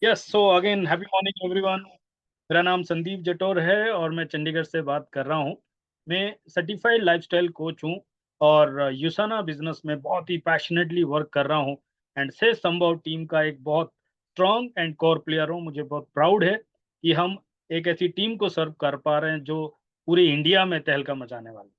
Yes, so again happy morning everyone. मेरा नाम संदीप जटोर है और मैं चंडीगढ़ से बात कर रहा हूँ। मैं सर्टिफाइड लाइफस्टाइल कोच हूँ और यूसाना बिजनेस में बहुत ही पैशनेटली वर्क कर रहा हूँ एंड से संभव टीम का एक बहुत स्ट्रॉन्ग एंड कोर प्लेयर हूँ। मुझे बहुत प्राउड है कि हम एक ऐसी टीम को सर्व कर पा रहे हैं जो पूरे इंडिया में तहलका मचाने वाली।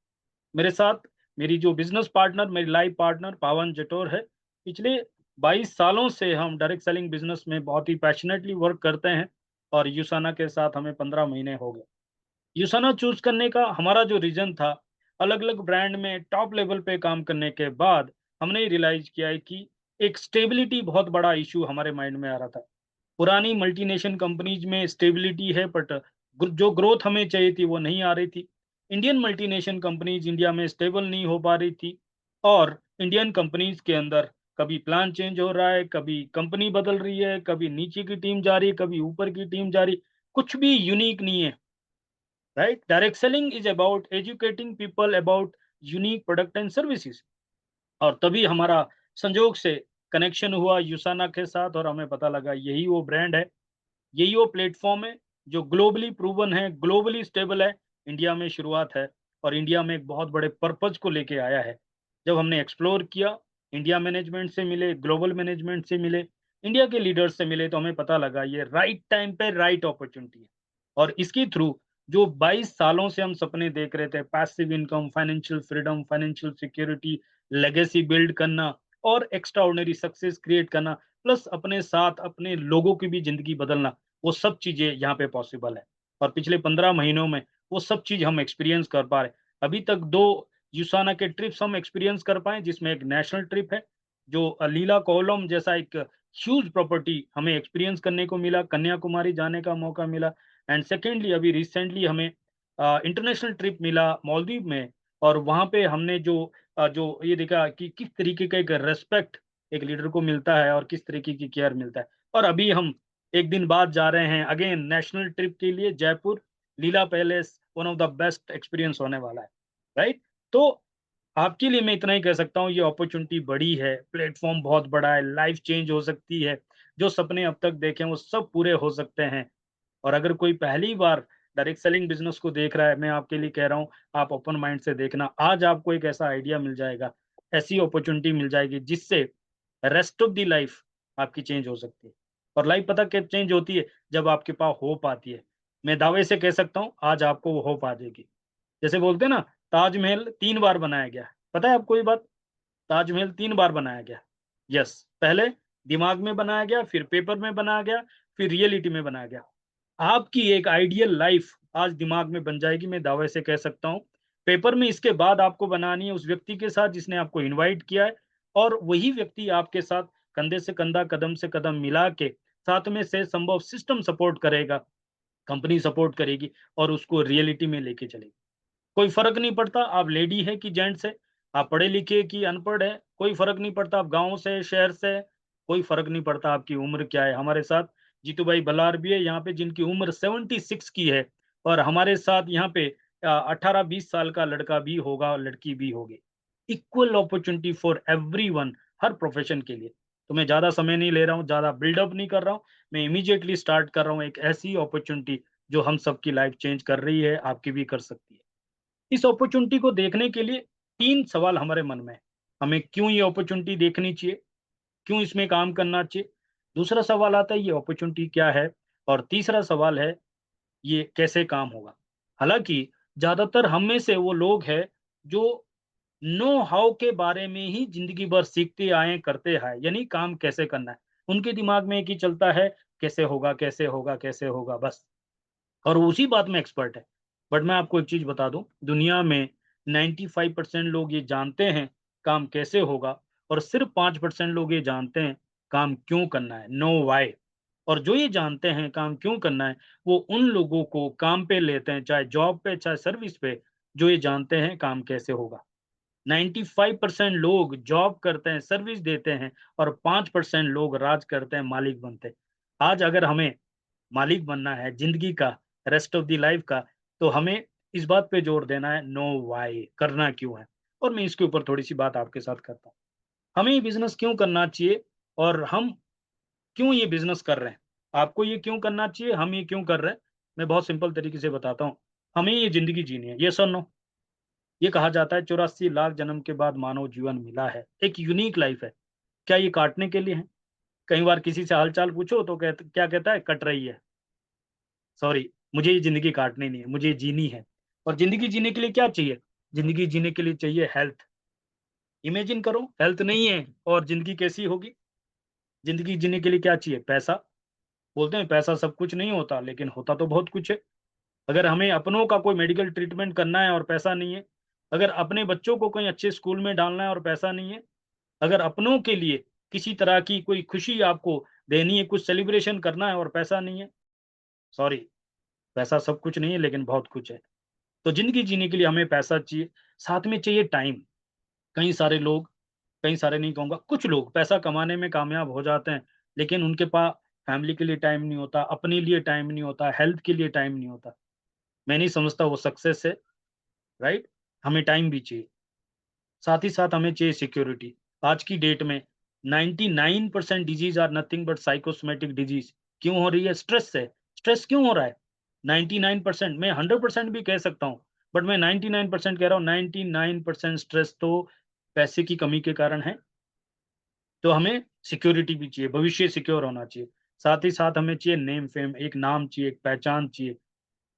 मेरे साथ मेरी जो बिजनेस पार्टनर, मेरी लाइफ पार्टनर पावन जटोर है। पिछले 22 सालों से हम डायरेक्ट सेलिंग बिजनेस में बहुत ही पैशनेटली वर्क करते हैं और यूसाना के साथ हमें 15 महीने हो गए। यूसाना चूज करने का हमारा जो रीजन था, अलग अलग ब्रांड में टॉप लेवल पे काम करने के बाद हमने रियलाइज किया है कि एक स्टेबिलिटी बहुत बड़ा इशू हमारे माइंड में आ रहा था। पुरानी मल्टीनेशनल कंपनीज में स्टेबिलिटी है, बट जो ग्रोथ हमें चाहिए थी वो नहीं आ रही थी। इंडियन मल्टीनेशनल कंपनीज इंडिया में स्टेबल नहीं हो पा रही थी और इंडियन कंपनीज के अंदर कभी प्लान चेंज हो रहा है, कभी कंपनी बदल रही है, कभी नीचे की टीम जा रही है, कभी ऊपर की टीम जा रही है। कुछ भी यूनिक नहीं है। Right, direct selling is about educating people about unique product and services. और तभी हमारा संजोग से कनेक्शन हुआ यूसाना के साथ और हमें पता लगा यही वो ब्रांड है, यही वो प्लेटफॉर्म है जो ग्लोबली प्रूवन है, ग्लोबली स्टेबल है। इंडिया में शुरुआत है और इंडिया में एक बहुत बड़े पर्पज को लेके आया है। जब हमने एक्सप्लोर किया, इंडिया मैनेजमेंट से मिले, ग्लोबल मैनेजमेंट से मिले, इंडिया के लीडर्स से मिले, तो हमें पता लगा ये राइट टाइम पे राइट अपॉर्चुनिटी है। और इसके थ्रू जो 22 सालों से हम सपने देख रहे थे, passive income, financial freedom, financial security, legacy build करना और एक्स्ट्रा ऑर्डिनरी सक्सेस क्रिएट करना, प्लस अपने साथ अपने लोगों की भी जिंदगी बदलना, वो सब चीजें यहाँ पे पॉसिबल है। और पिछले 15 महीनों में वो सब चीज हम एक्सपीरियंस कर पा रहे। अभी तक 2 यूसाना के ट्रिप्स हम एक्सपीरियंस कर पाए, जिसमें एक नेशनल ट्रिप है जो लीला कोलम जैसा एक ह्यूज प्रॉपर्टी हमें एक्सपीरियंस करने को मिला, कन्याकुमारी जाने का मौका मिला। एंड सेकेंडली अभी रिसेंटली हमें इंटरनेशनल ट्रिप मिला मालदीव में। और वहाँ पे हमने जो ये देखा कि किस तरीके का एक रेस्पेक्ट एक लीडर को मिलता है और किस तरीके की केयर मिलता है। और अभी हम एक दिन बाद जा रहे हैं अगेन नेशनल ट्रिप के लिए Jaipur, Leela Palace, one of the best experience होने वाला है। राइट। तो आपके लिए मैं इतना ही कह सकता हूँ, ये अपॉर्चुनिटी बड़ी है, प्लेटफॉर्म बहुत बड़ा है, लाइफ चेंज हो सकती है। जो सपने अब तक देखे वो सब पूरे हो सकते हैं। और अगर कोई पहली बार डायरेक्ट सेलिंग बिजनेस को देख रहा है, मैं आपके लिए कह रहा हूँ, आप ओपन माइंड से देखना। आज आपको एक ऐसा आइडिया मिल जाएगा, ऐसी अपॉर्चुनिटी मिल जाएगी जिससे रेस्ट ऑफ द लाइफ आपकी चेंज हो सकती है। और लाइफ पता कब चेंज होती है? जब आपके पास होप आती है। मैं दावे से कह सकता हूँ आज आपको वो होप आ जाएगी। जैसे बोलते हैं ना, ताजमहल 3 बार बनाया गया। पता है आपको ये बात? ताजमहल 3 बार बनाया गया। यस, पहले दिमाग में बनाया गया, फिर पेपर में बनाया गया, फिर रियलिटी में बनाया गया। आपकी एक आइडियल लाइफ आज दिमाग में बन जाएगी, मैं दावे से कह सकता हूँ। पेपर में इसके बाद आपको बनानी है उस व्यक्ति के साथ जिसने आपको इनवाइट किया है, और वही व्यक्ति आपके साथ कंधे से कंधा, कदम से कदम मिला के साथ में से संभव सिस्टम सपोर्ट करेगा, कंपनी सपोर्ट करेगी और उसको रियलिटी में लेके चलेगी। कोई फ़र्क नहीं पड़ता आप लेडी है कि जेंट्स है, आप पढ़े लिखे कि अनपढ़ है, कोई फ़र्क नहीं पड़ता आप गाँव से, शहर से, कोई फ़र्क नहीं पड़ता आपकी उम्र क्या है। हमारे साथ जीतू भाई बलार भी है यहाँ पे जिनकी उम्र 76 की है, और हमारे साथ यहाँ पे 18-20 साल का लड़का भी होगा, लड़की भी होगी। Equal opportunity for everyone, her profession के लिए। तो मैं ज़्यादा समय नहीं ले रहा हूँ, ज़्यादा बिल्डअप नहीं कर रहा हूँ, मैं इमीडिएटली स्टार्ट कर रहा हूँ एक ऐसी अपॉर्च्युनिटी जो हम सबकी लाइफ़ चेंज कर रही है, आपकी भी कर सकती है। इस अपॉर्चुनिटी को देखने के लिए 3 सवाल हमारे मन में है। हमें क्यों ये अपॉर्चुनिटी देखनी चाहिए? क्यों इसमें काम करना चाहिए? दूसरा सवाल आता है ये अपॉर्चुनिटी क्या है? और तीसरा सवाल है ये कैसे काम होगा? हालाँकि ज़्यादातर हम में से वो लोग हैं जो नो हाउ के बारे में ही ज़िंदगी भर सीखते आए, करते आए, यानी काम कैसे करना है। उनके दिमाग में एक ही चलता है, कैसे होगा, कैसे होगा, कैसे होगा, बस। और उसी बात में एक्सपर्ट है। बट मैं आपको एक चीज़ बता दूँ, दुनिया में 95% लोग ये जानते हैं काम कैसे होगा, और सिर्फ़ 5% लोग ये जानते हैं काम क्यों करना है, नो व्हाय। और जो ये जानते हैं काम क्यों करना है, वो उन लोगों को काम पे लेते हैं, चाहे जॉब पे, चाहे सर्विस पे, जो ये जानते हैं काम कैसे होगा। 95% लोग जॉब करते हैं, सर्विस देते हैं, और 5% लोग राज करते हैं, मालिक बनते हैं। आज अगर हमें मालिक बनना है ज़िंदगी का, रेस्ट ऑफ द लाइफ का, तो हमें इस बात पे जोर देना है, नो व्हाय, करना क्यों है। और मैं इसके ऊपर थोड़ी-सी बात आपके साथ करता हूँ। हमें ये बिज़नेस क्यों करना चाहिए और हम क्यों ये बिज़नेस कर रहे हैं? आपको ये क्यों करना चाहिए, हम ये क्यों कर रहे हैं, मैं बहुत सिंपल तरीके से बताता हूँ। हमें ये ज़िंदगी जीनी है, येस और नो? ये कहा जाता है 84 लाख जन्म के बाद मानव जीवन मिला है, एक यूनिक लाइफ़ है। क्या ये काटने के लिए है? कई बार किसी से हाल-चाल पूछो तो क्या कहता है, कट रही है। सॉरी, मुझे ये ज़िंदगी काटनी नहीं है, मुझे ये जीनी है। और ज़िंदगी जीने के लिए क्या चाहिए? ज़िंदगी जीने के लिए चाहिए हेल्थ। इमेजिन करो हेल्थ नहीं है और ज़िंदगी कैसी होगी? ज़िंदगी जीने के लिए क्या चाहिए? पैसा। बोलते हैं पैसा सब कुछ नहीं होता, लेकिन होता तो बहुत कुछ है। अगर हमें अपनों का कोई मेडिकल ट्रीटमेंट करना है और पैसा नहीं है, अगर अपने बच्चों को कहीं अच्छे स्कूल में डालना है और पैसा नहीं है, अगर अपनों के लिए किसी तरह की कोई खुशी आपको देनी है, कुछ सेलिब्रेशन करना है और पैसा नहीं है, सॉरी, पैसा सब कुछ नहीं है लेकिन बहुत कुछ है। तो ज़िंदगी जीने के लिए हमें पैसा चाहिए, साथ में चाहिए टाइम। कई सारे लोग, कई सारे नहीं कहूँगा, कुछ लोग पैसा कमाने में कामयाब हो जाते हैं, लेकिन उनके पास फैमिली के लिए टाइम नहीं होता, अपने लिए टाइम नहीं होता, हेल्थ के लिए टाइम नहीं होता। मैं नहीं समझता वो सक्सेस है, राइट? हमें टाइम भी चाहिए। साथ ही साथ हमें चाहिए सिक्योरिटी। आज की डेट में 99% disease are nothing but psychosomatic disease. क्यों हो रही है? स्ट्रेस से। स्ट्रेस क्यों हो रहा है? 99%, मैं 100% भी कह सकता हूँ, बट मैं 99% कह रहा हूँ, 99% स्ट्रेस तो पैसे की कमी के कारण है। तो हमें सिक्योरिटी भी चाहिए, भविष्य सिक्योर होना चाहिए। साथ ही साथ हमें चाहिए नेम फेम, एक नाम चाहिए, एक पहचान चाहिए।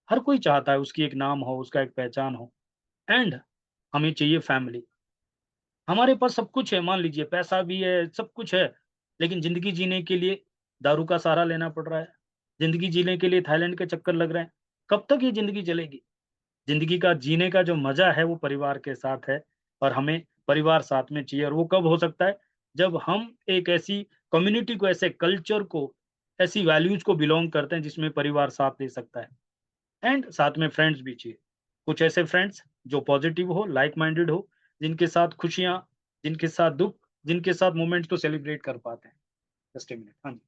हर कोई चाहता है उसकी एक नाम हो, उसका एक पहचान हो। एंड हमें चाहिए फैमिली। हमारे पास सब कुछ है, मान लीजिए पैसा भी है, सब कुछ है, लेकिन ज़िंदगी जीने के लिए दारू का सहारा लेना पड़ रहा है। ज़िंदगी जीने के लिए थाईलैंड के चक्कर लग रहे हैं। कब तक ये ज़िंदगी चलेगी? ज़िंदगी का जीने का जो मज़ा है वो परिवार के साथ है और हमें परिवार साथ में चाहिए और वो कब हो सकता है? जब हम एक ऐसी कम्युनिटी को, ऐसे कल्चर को, ऐसी वैल्यूज़ को बिलॉन्ग करते हैं जिसमें परिवार साथ दे सकता है। एंड साथ में फ्रेंड्स भी चाहिए। कुछ ऐसे फ्रेंड्स जो पॉजिटिव हो, लाइक माइंडेड हो, जिनके साथ खुशियाँ, जिनके साथ दुःख, जिनके साथ मोमेंट्स को सेलिब्रेट कर पाते हैं। जस्ट अ मिनट, हाँ जी।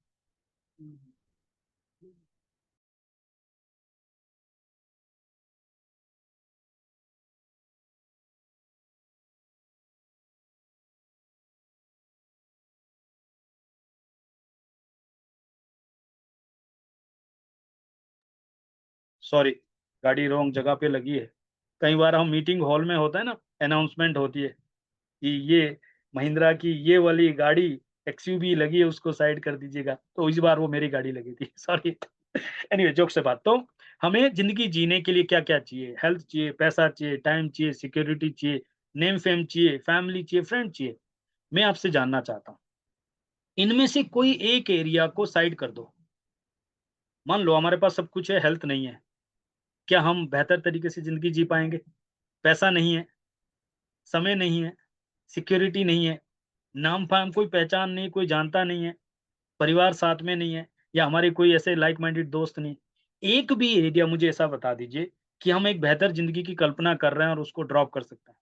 सॉरी, गाड़ी रॉन्ग जगह पे लगी है। कई बार हम मीटिंग हॉल में होता है ना, अनाउंसमेंट होती है कि ये महिंद्रा की ये वाली गाड़ी एक्सयूवी लगी है, उसको साइड कर दीजिएगा। तो इस बार वो मेरी गाड़ी लगी थी। सॉरी। एनीवे, जोक से बात। तो हमें ज़िंदगी जीने के लिए क्या-क्या चाहिए? हेल्थ चाहिए, पैसा चाहिए, टाइम चाहिए, सिक्योरिटी चाहिए, नेम फेम चाहिए, फैमिली चाहिए, फ्रेंड चाहिए। मैं आपसे जानना चाहता हूँ, इनमें से कोई एक एरिया को साइड कर दो। मान लो हमारे पास सब कुछ है, हेल्थ नहीं है। क्या हम बेहतर तरीके से ज़िंदगी जी पाएँगे? पैसा नहीं है, समय नहीं है, सिक्योरिटी नहीं है, नाम-फाम, कोई पहचान नहीं, कोई जानता नहीं है, परिवार साथ में नहीं है या हमारे कोई ऐसे लाइक माइंडेड दोस्त नहीं। एक भी एरिया मुझे ऐसा बता दीजिए कि हम एक बेहतर ज़िंदगी की कल्पना कर रहे हैं और उसको ड्रॉप कर सकते हैं।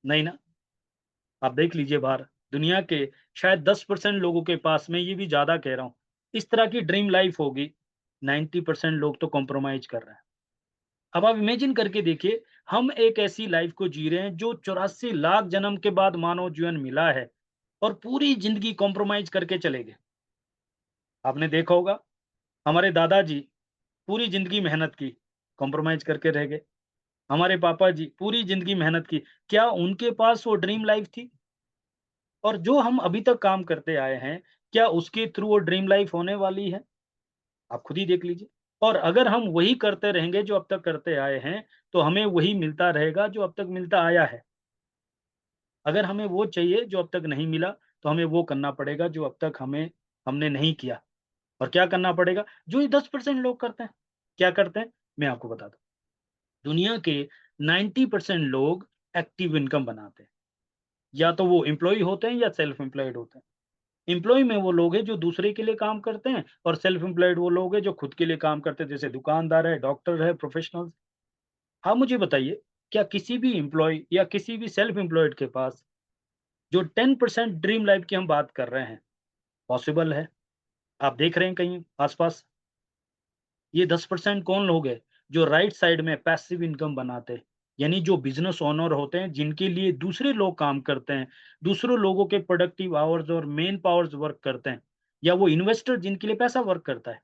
नहीं ना? आप देख लीजिए बाहर, दुनिया के शायद 10% लोगों के पास, मैं ये भी ज़्यादा कह रहा हूँ, इस तरह की ड्रीम लाइफ़ होगी, 90% लोग तो कॉम्प्रोमाइज़ कर रहे हैं। अब आप इमेजिन करके देखिए, हम एक ऐसी लाइफ़ को जी रहे हैं जो 84 लाख जन्म के बाद मानव जीवन मिला है और पूरी ज़िंदगी कॉम्प्रोमाइज़ करके चले गए। आपने देखा होगा, हमारे दादाजी पूरी ज़िंदगी मेहनत की, कॉम्प्रोमाइज़ करके रह गए। हमारे पापा जी पूरी ज़िंदगी मेहनत की, क्या उनके पास वो ड्रीम लाइफ़ थी? और जो हम अभी तक काम करते आए हैं, क्या उसके थ्रू वो ड्रीम लाइफ़ होने वाली है? आप खुद ही देख लीजिए। और अगर हम वही करते रहेंगे जो अब तक करते आए हैं, तो हमें वही मिलता रहेगा जो अब तक मिलता आया है। अगर हमें वो चाहिए जो अब तक नहीं मिला, तो हमें वो करना पड़ेगा जो अब तक हमने नहीं किया। और क्या करना पड़ेगा? जो ये 10% लोग करते हैं। क्या करते हैं? मैं आपको बताता हूँ। दुनिया के 90% लोग एक्टिव इनकम बनाते हैं। या तो वो एम्प्लॉयी होते हैं या सेल्फ एम्प्लॉयड होते हैं। एम्प्लॉयी में वो लोग हैं जो दूसरे के लिए काम करते हैं और सेल्फ एम्प्लॉयड वो लोग हैं जो खुद के लिए काम करते हैं, जैसे दुकानदार है, डॉक्टर है, प्रोफेशनल्स। हाँ, मुझे बताइए, क्या किसी भी एम्प्लॉयी या किसी भी सेल्फ एम्प्लॉयड के पास जो 10% ड्रीम लाइफ की हम बात कर रहे हैं, पॉसिबल है? आप देख रहे हैं कहीं आस-पास? ये 10% कौन लोग हैं जो राइट साइड में पैसिव इनकम बनाते हैं? यानी जो बिज़नेस ओनर होते हैं, जिनके लिए दूसरे लोग काम करते हैं, दूसरों लोगों के प्रोडक्टिव आवर्स और मैन पावर्स वर्क करते हैं। या वो इन्वेस्टर जिनके लिए पैसा वर्क करता है।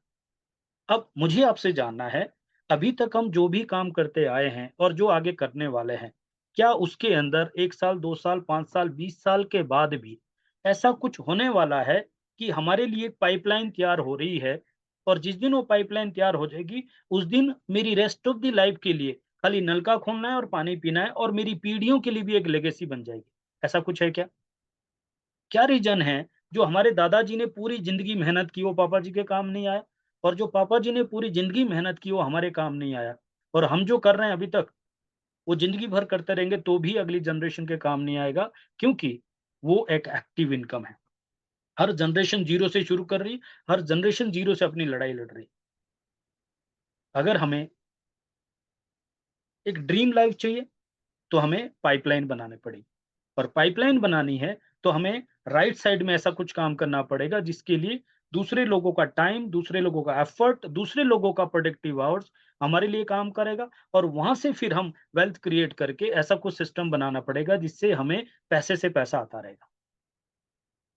अब मुझे आपसे जानना है, अभी तक हम जो भी काम करते आए हैं और जो आगे करने वाले हैं, क्या उसके अंदर 1 साल, 2 साल, 5 साल, 20 साल के बाद भी ऐसा कुछ होने वाला है कि हमारे लिए एक पाइपलाइन तैयार हो रही है और जिस दिन वो पाइपलाइन तैयार हो जाएगी, उस दिन मेरी रेस्ट ऑफ द लाइफ के लिए खाली नल का खोलना है और पानी पीना है और मेरी पीढ़ियों के लिए भी एक लेगेसी बन जाएगी। ऐसा कुछ है क्या? क्या रीज़न है, जो हमारे दादाजी ने पूरी ज़िंदगी मेहनत की वो पापा जी के काम नहीं आया? और जो पापा जी ने पूरी ज़िंदगी मेहनत की वो हमारे काम नहीं आया? और हम जो कर रहे हैं अभी तक, वो ज़िंदगी भर करते रहेंगे तो भी अगली जनरेशन के काम नहीं आएगा, क्योंकि वो एक एक्टिव इनकम है। हर जनरेशन ज़ीरो से शुरू कर रही है, हर जनरेशन ज़ीरो से अपनी लड़ाई लड़ रही है। अगर हमें एक ड्रीम लाइफ़ चाहिए, तो हमें पाइपलाइन बनानी पड़ेगी। और पाइपलाइन बनानी है तो हमें राइट साइड में ऐसा कुछ काम करना पड़ेगा जिसके लिए दूसरे लोगों का टाइम, दूसरे लोगों का एफर्ट, दूसरे लोगों का प्रोडक्टिव आवर्स हमारे लिए काम करेगा और वहां से फिर हम वेल्थ क्रिएट करके ऐसा कुछ सिस्टम बनाना पड़ेगा जिससे हमें पैसे से पैसा आता रहेगा।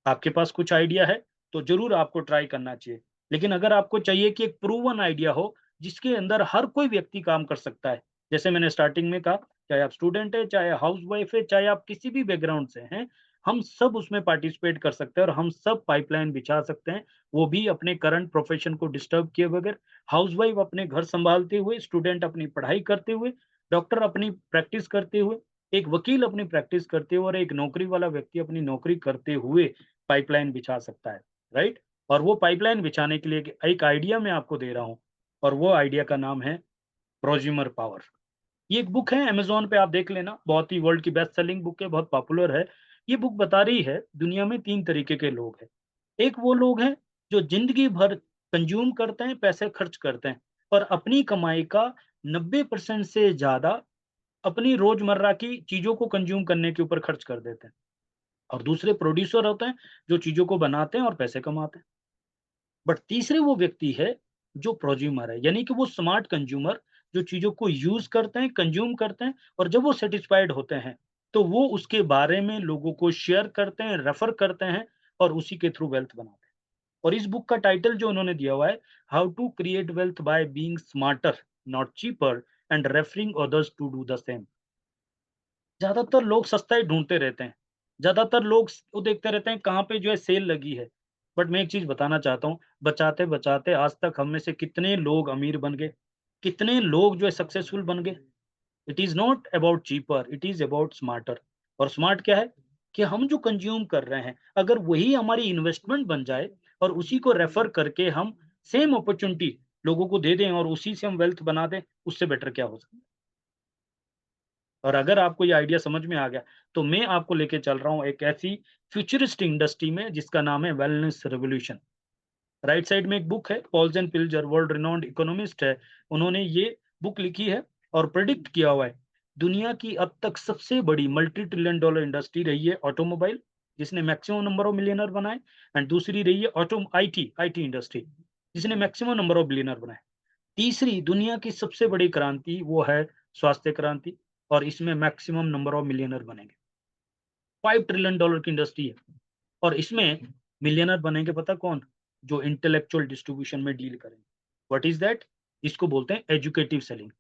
आपके पास कुछ आइडिया है तो जरूर आपको ट्राई करना चाहिए। लेकिन अगर आपको चाहिए कि एक प्रूवन आइडिया हो जिसके अंदर हर कोई व्यक्ति काम कर सकता है, जैसे मैंने स्टार्टिंग में कहा, चाहे आप स्टूडेंट है, चाहे हाउस वाइफ है, चाहे आप किसी भी बैकग्राउंड से हैं, हम सब उसमें पार्टिसिपेट कर सकते हैं और हम सब पाइपलाइन बिछा सकते हैं, वो भी अपने करंट प्रोफेशन को डिस्टर्ब किए बगैर। हाउस वाइफ अपने घर संभालते हुए, स्टूडेंट अपनी पढ़ाई करते हुए, डॉक्टर अपनी प्रैक्टिस करते हुए, एक वकील अपनी प्रैक्टिस करते हुए और एक नौकरी वाला व्यक्ति अपनी नौकरी करते हुए पाइपलाइन बिछा सकता है, राइट? और वो पाइपलाइन बिछाने के लिए एक आइडिया मैं आपको दे रहा हूँ और वो आइडिया का नाम है प्रोज्यूमर पावर। ये एक बुक है, अमेज़न पे आप देख लेना, बहुत ही वर्ल्ड की बेस्ट सेलिंग बुक है, बहुत पॉपुलर है। ये बुक बता रही है दुनिया में 3 तरीके के लोग हैं। एक वो लोग हैं जो ज़िंदगी भर कंज़्यूम करते हैं, पैसे खर्च करते हैं और अपनी कमाई का 90% से ज़्यादा अपनी रोज़मर्रा की चीज़ों को कंज़्यूम करने के ऊपर खर्च कर देते हैं। और दूसरे प्रोड्यूसर होते हैं, जो चीज़ों को बनाते हैं और पैसे कमाते हैं। बट तीसरे वो व्यक्ति है, जो प्रोज्यूमर है, यानी कि वो स्मार्ट कंज्यूमर जो चीज़ों को यूज़ करते हैं, कंज्यूम करते हैं और जब वो सैटिस्फाइड होते हैं, तो वो उसके बारे में लोगों को शेयर करते हैं, रेफर करते हैं और उसी के थ्रू वेल्थ बनाते हैं। और इस बुक का टाइटल जो उन्होंने दिया हुआ है, how to create wealth by being smarter, not cheaper and referring others to do the same. ज़्यादातर लोग सस्ता ही ढूँढते रहते हैं। ज़्यादातर लोग वो देखते रहते हैं कहाँ पे जो है सेल लगी है। बट मैं एक चीज़ बताना चाहता हूँ, बचाते-बचाते आज तक हम में से कितने लोग अमीर बन गए, कितने लोग जो है सक्सेसफुल बन गए। It is not about cheaper, it is about smarter. और स्मार्ट क्या है? कि हम जो कंज़्यूम कर रहे हैं, अगर वही हमारी इन्वेस्टमेंट बन जाए और उसी को रेफर करके हम सेम अपॉर्च्युनिटी लोगों को दे दें और उसी से हम वेल्थ बना दें, उससे बेटर क्या हो सकता है? और अगर आपको ये आइडिया समझ में आ गया, तो मैं आपको लेके चल रहा हूँ एक ऐसी फ्यूचरिस्ट इंडस्ट्री में जिसका नाम है वेलनेस रिवॉल्यूशन। राइट साइड में एक बुक है, Paul's and Pilzer world renowned economist है, उन्होंने ये बुक लिखी है और प्रेडिक्ट किया हुआ है, दुनिया की अब तक सबसे बड़ी मल्टी ट्रिलियन डॉलर इंडस्ट्री रही है ऑटोमोबाइल, जिसने मैक्सिमम नंबर ऑफ मिलियनर बनाए। एंड दूसरी रही है ऑटो आईटी आईटी इंडस्ट्री, जिसने मैक्सिमम नंबर ऑफ बिलियनर बनाए। तीसरी दुनिया की सबसे बड़ी क्रांति वो है स्वास्थ्य क्रांति और इसमें मैक्सिमम नंबर ऑफ मिलियनर बनेंगे। 5 ट्रिलियन डॉलर की इंडस्ट्री है और इसमें मिलियनर बनेंगे पता कौन? जो इंटेलेक्चुअल डिस्ट्रीब्यूशन में डील करेंगे। What is that? इसको बोलते हैं एजुकेटिव सेलिंग।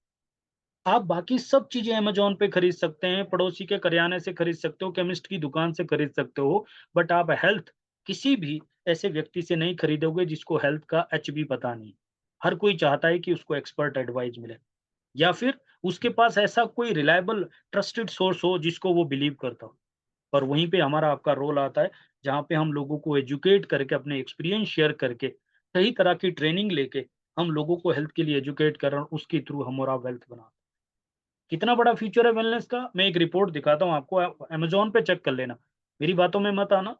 आप बाकी सब चीज़ें अमेज़न पे खरीद सकते हैं, पड़ोसी के करियाने से खरीद सकते हो, केमिस्ट की दुकान से खरीद सकते हो, बट आप हेल्थ किसी भी ऐसे व्यक्ति से नहीं खरीदोगे जिसको हेल्थ का एच भी पता नहीं। हर कोई चाहता है कि उसको एक्सपर्ट एडवाइस मिले। या फिर उसके पास ऐसा कोई रिलायबल ट्रस्टेड सोर्स हो जिसको वो बिलीव करता हो। और वहीं पे हमारा आपका रोल आता है, जहाँ पे हम लोगों को एजुकेट करके अपने एक्सपीरियंस शेयर करके सही तरह की ट्रेनिंग लेके हम लोगों को हेल्थ के लिए एजुकेट कर रहे हैं, उसके थ्रू हम और आप वेल्थ बना। कितना बड़ा फ्यूचर है वेलनेस का, मैं एक रिपोर्ट दिखाता हूँ आपको, अमेज़न पे चेक कर लेना। मेरी बातों में मत आना,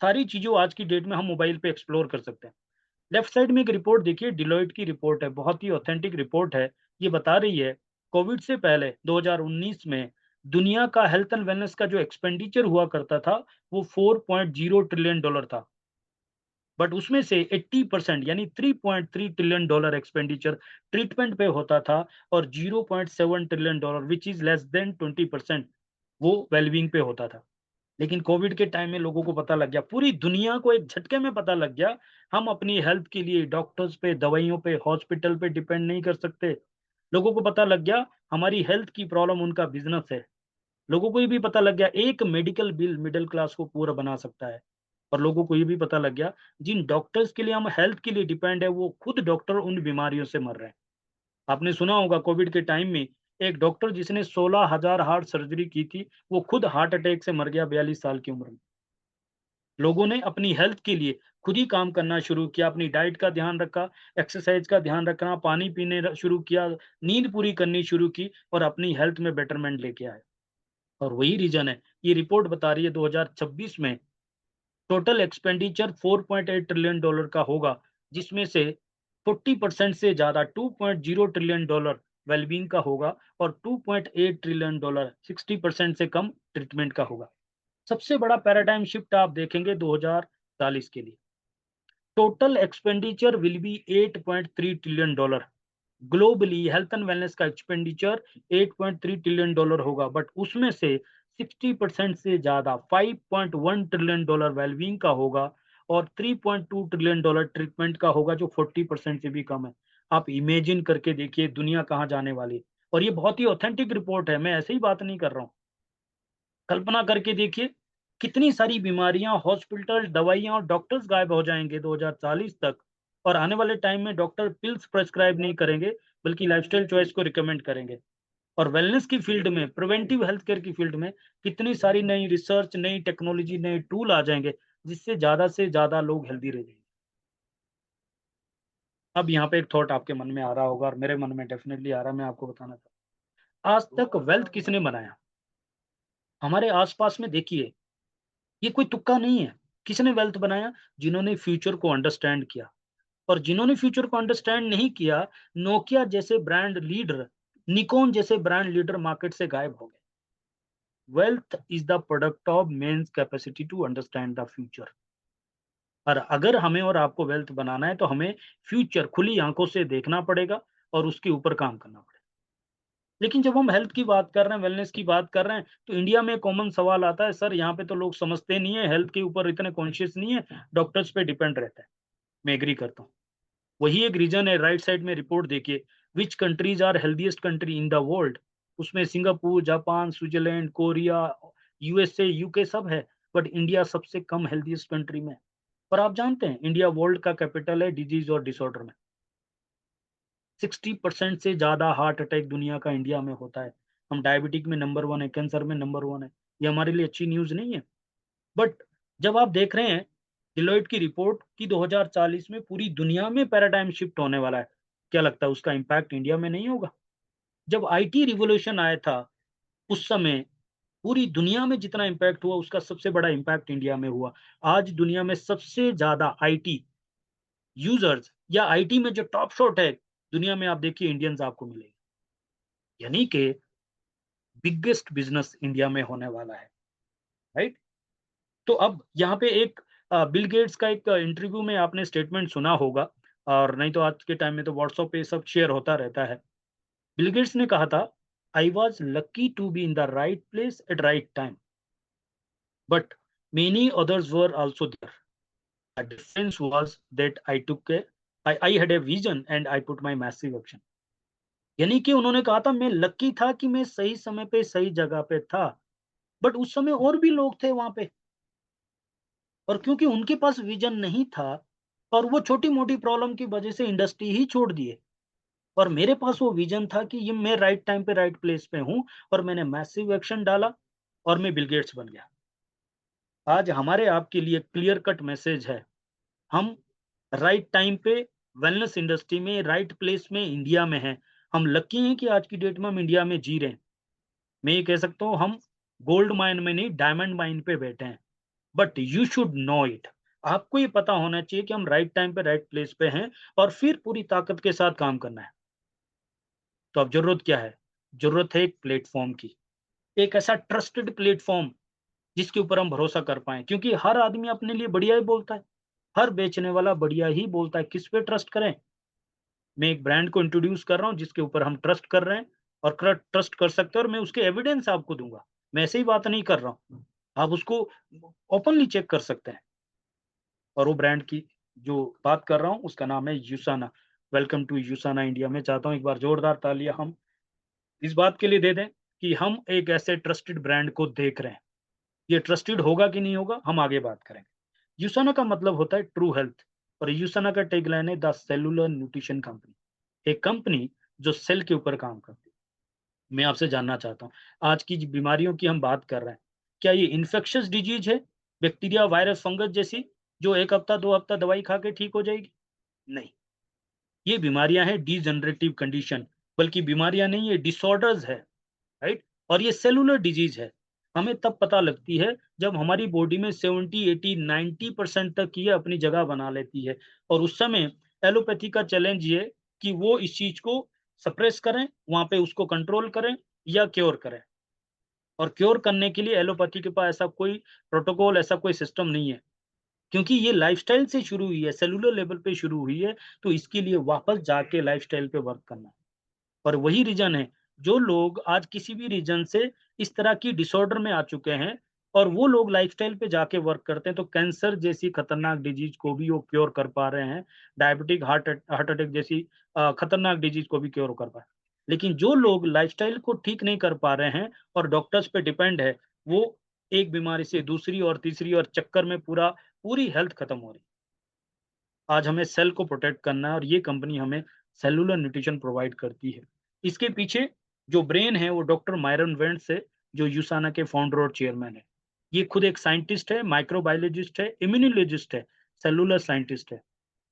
सारी चीज़ें आज की डेट में हम मोबाइल पे एक्सप्लोर कर सकते हैं। लेफ्ट साइड में एक रिपोर्ट देखिए, डिलॉयट की रिपोर्ट है, बहुत ही ऑथेंटिक रिपोर्ट है। ये बता रही है, कोविड से पहले 2019 में दुनिया का हेल्थ एंड वेलनेस का जो एक्सपेंडिचर हुआ करता था, वो 4.0 ट्रिलियन डॉलर था। बट उसमें से 80% यानी 3.3 ट्रिलियन डॉलर एक्सपेंडिचर ट्रीटमेंट पे होता था और 0.7 trillion dollar which is less than 20% वो वेलबीइंग पे होता था। लेकिन कोविड के टाइम में लोगों को पता लग गया, पूरी दुनिया को एक झटके में पता लग गया, हम अपनी हेल्थ के लिए डॉक्टर्स पे, दवाइयों पे, हॉस्पिटल पे डिपेंड नहीं कर सकते। लोगों को पता लग गया, हमारी हेल्थ की प्रॉब्लम उनका बिज़नेस है। लोगों को ये भी पता लग गया, एक मेडिकल बिल मिडल क्लास को पूरा बना सकता है। और लोगों को ये भी पता लग गया, जिन डॉक्टर्स के लिए हम हेल्थ के लिए डिपेंड है, वो खुद डॉक्टर उन बीमारियों से मर रहे हैं। आपने सुना होगा कोविड के टाइम में एक डॉक्टर जिसने 16,000 हार्ट सर्जरी की थी, वो खुद हार्ट अटैक से मर गया 42 साल की उम्र में। लोगों ने अपनी हेल्थ के लिए खुद ही काम करना शुरू किया, अपनी डाइट का ध्यान रखा, एक्सरसाइज का ध्यान रखना, पानी पीने शुरू किया, नींद पूरी करनी शुरू की और अपनी हेल्थ में बेटरमेंट लेके आए। और वही रीजन है, ये रिपोर्ट बता रही है 2026 में टोटल एक्सपेंडिचर 4.8 ट्रिलियन डॉलर का होगा, जिसमें से 40% से ज़्यादा 2.0 ट्रिलियन डॉलर वेलबींग का होगा और 2.8 ट्रिलियन डॉलर 60% से कम ट्रीटमेंट का होगा। सबसे बड़ा पैराडाइम शिफ्ट आप देखेंगे 2040 के लिए। Total expenditure will be 8.3 trillion dollar. Globally health and wellness का एक्सपेंडिचर 8.3 ट्रिलियन डॉलर होगा, बट उसमें से 60% से ज्यादा 5.1 ट्रिलियन डॉलर वेलबींग का होगा और 3.2 ट्रिलियन डॉलर ट्रीटमेंट का होगा, जो 40% से भी कम है। आप इमेजिन करके देखिए दुनिया कहाँ जाने वाली है। और ये बहुत ही ऑथेंटिक रिपोर्ट है, मैं ऐसे ही बात नहीं कर रहा हूँ। कल्पना करके देखिए, कितनी सारी बीमारियां, हॉस्पिटल, दवाइयां और डॉक्टर्स गायब हो जाएंगे 2040 तक। और आने वाले टाइम में डॉक्टर पिल्स प्रेस्क्राइब नहीं करेंगे, बल्कि लाइफस्टाइल चॉइस को रिकमेंड करेंगे। और वेलनेस की फील्ड में, प्रिवेंटिव हेल्थ केयर की फील्ड में कितनी सारी नई रिसर्च, नई टेक्नोलॉजी, नए टूल आ जाएंगे, जिससे ज्यादा से ज्यादा लोग हेल्दी रह जाएंगे। अब यहाँ पे एक थॉट आपके मन में आ रहा होगा, और मेरे मन में डेफिनेटली आ रहा है, मैं आपको बताना चाहता हूँ। आज तक वेल्थ किसने बनाया? हमारे आसपास में देखिए, ये कोई तुक्का नहीं है। किसने वेल्थ बनाया? जिन्होंने फ्यूचर को अंडरस्टैंड किया। और जिन्होंने फ्यूचर को अंडरस्टैंड नहीं किया, नोकिया जैसे ब्रांड लीडर, निकॉन जैसे ब्रांड लीडर मार्केट से गायब हो गए। Wealth is the product of men's capacity to understand the future. और अगर हमें और आपको वेल्थ बनाना है, तो हमें फ्यूचर खुली आंखों से देखना पड़ेगा और उसके ऊपर काम करना पड़ेगा। लेकिन जब हम हेल्थ की बात कर रहे हैं, वेलनेस की बात कर रहे हैं, तो इंडिया में कॉमन सवाल आता है, सर यहाँ पे तो लोग समझते नहीं है, हेल्थ के ऊपर इतने कॉन्शियस नहीं है, डॉक्टर्स पे डिपेंड रहता है। मैं एग्री करता हूँ। वही एक रीजन है, राइट साइड में रिपोर्ट देखिए, which countries are healthiest country in the world. उसमें Singapore, Japan, Switzerland, Korea, USA, UK सब है, बट इंडिया सबसे कम हेल्दीएस्ट कंट्री में। पर आप जानते हैं, इंडिया वर्ल्ड का कैपिटल है डिजीज और डिसऑर्डर में। 60% से ज्यादा हार्ट अटैक दुनिया का इंडिया में होता है। हम डायबिटिक में नंबर वन है, कैंसर में नंबर वन है। ये हमारे लिए अच्छी न्यूज नहीं है? बट जब आप देख रहे हैं डिलॉयट की रिपोर्ट कि 2040 में पूरी दुनिया में पैराडाइम शिफ्ट होने वाला है, क्या लगता है उसका इम्पैक्ट इंडिया में नहीं होगा? जब आईटी रिवॉल्यूशन आया था, उस समय पूरी दुनिया में जितना इम्पैक्ट हुआ, उसका सबसे बड़ा इम्पैक्ट इंडिया में हुआ। आज दुनिया में सबसे ज्यादा आईटी यूजर्स या आईटी में जो टॉप शॉट है दुनिया में, आप देखिए इंडियंस आपको मिलेंगे। यानी कि बिगेस्ट बिजनेस इंडिया में होने वाला है, राइट? तो अब यहाँ पे एक बिल गेट्स का एक इंटरव्यू में आपने स्टेटमेंट सुना होगा, और नहीं तो आज के टाइम में तो व्हाट्सएप पे सब शेयर होता रहता है। बिल गेट्स ने कहा था, I was lucky to be in the right place at right time, but many others were also there. The difference was that I had a vision and I put my massive action. यानी कि उन्होंने कहा था, मैं lucky था कि मैं सही समय पे सही जगह पे था, बट उस समय और भी लोग थे वहां पे, और क्योंकि उनके पास विजन नहीं था, और वो छोटी मोटी प्रॉब्लम की वजह से इंडस्ट्री ही छोड़ दिए, और मेरे पास वो विजन था कि ये मैं राइट टाइम पे राइट प्लेस पे हूँ, और मैंने मैसिव एक्शन डाला, और मैं बिल गेट्स बन गया। आज हमारे आपके लिए क्लियर कट मैसेज है, हम राइट टाइम पे वेलनेस इंडस्ट्री में राइट प्लेस में इंडिया में हैं। हम लकी हैं कि आज की डेट में हम इंडिया में जी रहे हैं। मैं ये कह सकता हूँ, हम गोल्ड माइन में नहीं, डायमंड माइन पे बैठे हैं। But you should know it. आपको ये पता होना चाहिए कि हम राइट टाइम पे राइट प्लेस पे हैं, और फिर पूरी ताकत के साथ काम करना है। तो अब जरूरत क्या है? जरूरत है एक प्लेटफॉर्म की, एक ऐसा ट्रस्टेड प्लेटफॉर्म जिसके ऊपर हम भरोसा कर पाए, क्योंकि हर आदमी अपने लिए बढ़िया ही बोलता है। हर बेचने वाला बढ़िया ही बोलता है, किस पे ट्रस्ट करें? मैं एक ब्रांड को इंट्रोड्यूस कर रहा हूँ जिसके ऊपर हम ट्रस्ट कर रहे हैं और ट्रस्ट कर सकते हैं, और मैं उसके एविडेंस आपको दूंगा। मैं ऐसे ही बात नहीं कर रहा हूँ। आप उसको ओपनली चेक कर सकते हैं। और वो ब्रांड की जो बात कर रहा हूँ उसका नाम है Usana. Welcome to Usana India. मैं चाहता हूँ एक बार जोरदार तालियाँ हम इस बात के लिए दे दें कि हम एक ऐसे ट्रस्टेड ब्रांड को देख रहे हैं। ये ट्रस्टेड होगा कि नहीं होगा, हम आगे बात करेंगे। यूसाना का मतलब होता है ट्रू हेल्थ और यूसाना का टैगलाइन है द सेलुलर न्यूट्रिशन कंपनी। एक कंपनी जो सेल के ऊपर काम करती है। मैं आपसे जानना चाहता हूँ, आज की जो बीमारियों की हम बात कर रहे हैं, क्या ये इन्फेक्शियस डिजीज है, बैक्टीरिया, वायरस, फंगस जैसी, जो 1 हफ्ता, 2 हफ्ता दवाई खा के ठीक हो जाएगी? नहीं, ये बीमारियाँ हैं डीजनरेटिव कंडीशन, बल्कि बीमारियाँ नहीं, ये डिसऑर्डर्स है, राइट? और ये सेलुलर डिजीज है। हमें तब पता लगती है जब हमारी बॉडी में 70, 80, 90% तक ये अपनी जगह बना लेती है। और उस समय एलोपैथी का चैलेंज ये कि वो इस चीज को सप्रेस करें, वहां पे उसको कंट्रोल करें या क्योर करें। और क्योर करने के लिए एलोपैथी के पास ऐसा कोई प्रोटोकॉल, ऐसा कोई सिस्टम नहीं है, क्योंकि ये लाइफस्टाइल से शुरू हुई है, सेलुलर लेवल पे शुरू हुई है। तो इसके लिए वापस जाके लाइफस्टाइल पे वर्क करना है। और वही रीज़न है, जो लोग आज किसी भी रीज़न से इस तरह की डिसऑर्डर में आ चुके हैं और वो लोग लाइफ़स्टाइल पे जाके वर्क करते हैं, तो कैंसर जैसी खतरनाक डिज़ीज़ को भी वो क्योर कर पा रहे हैं, डायबिटिक हार्ट अटैक जैसी खतरनाक डिज़ीज़ को भी क्योर कर पाए। लेकिन जो लोग लाइफ़स्टाइल को ठीक नहीं कर पा रहे हैं और डॉक्टर्स पे डिपेंड है, वो एक बीमारी से दूसरी और तीसरी और चक्कर में पूरी हेल्थ खत्म हो रही है। आज हमें सेल को प्रोटेक्ट करना है और ये कंपनी हमें सेलुलर न्यूट्रिशन प्रोवाइड करती है। इसके पीछे जो ब्रेन है वो डॉक्टर मायरन वेंट्स है, जो यूसाना के फाउंडर और चेयरमैन है। ये खुद एक साइंटिस्ट है, माइक्रोबायोलॉजिस्ट है, इम्यूनोलॉजिस्ट है, सेलुलर साइंटिस्ट है।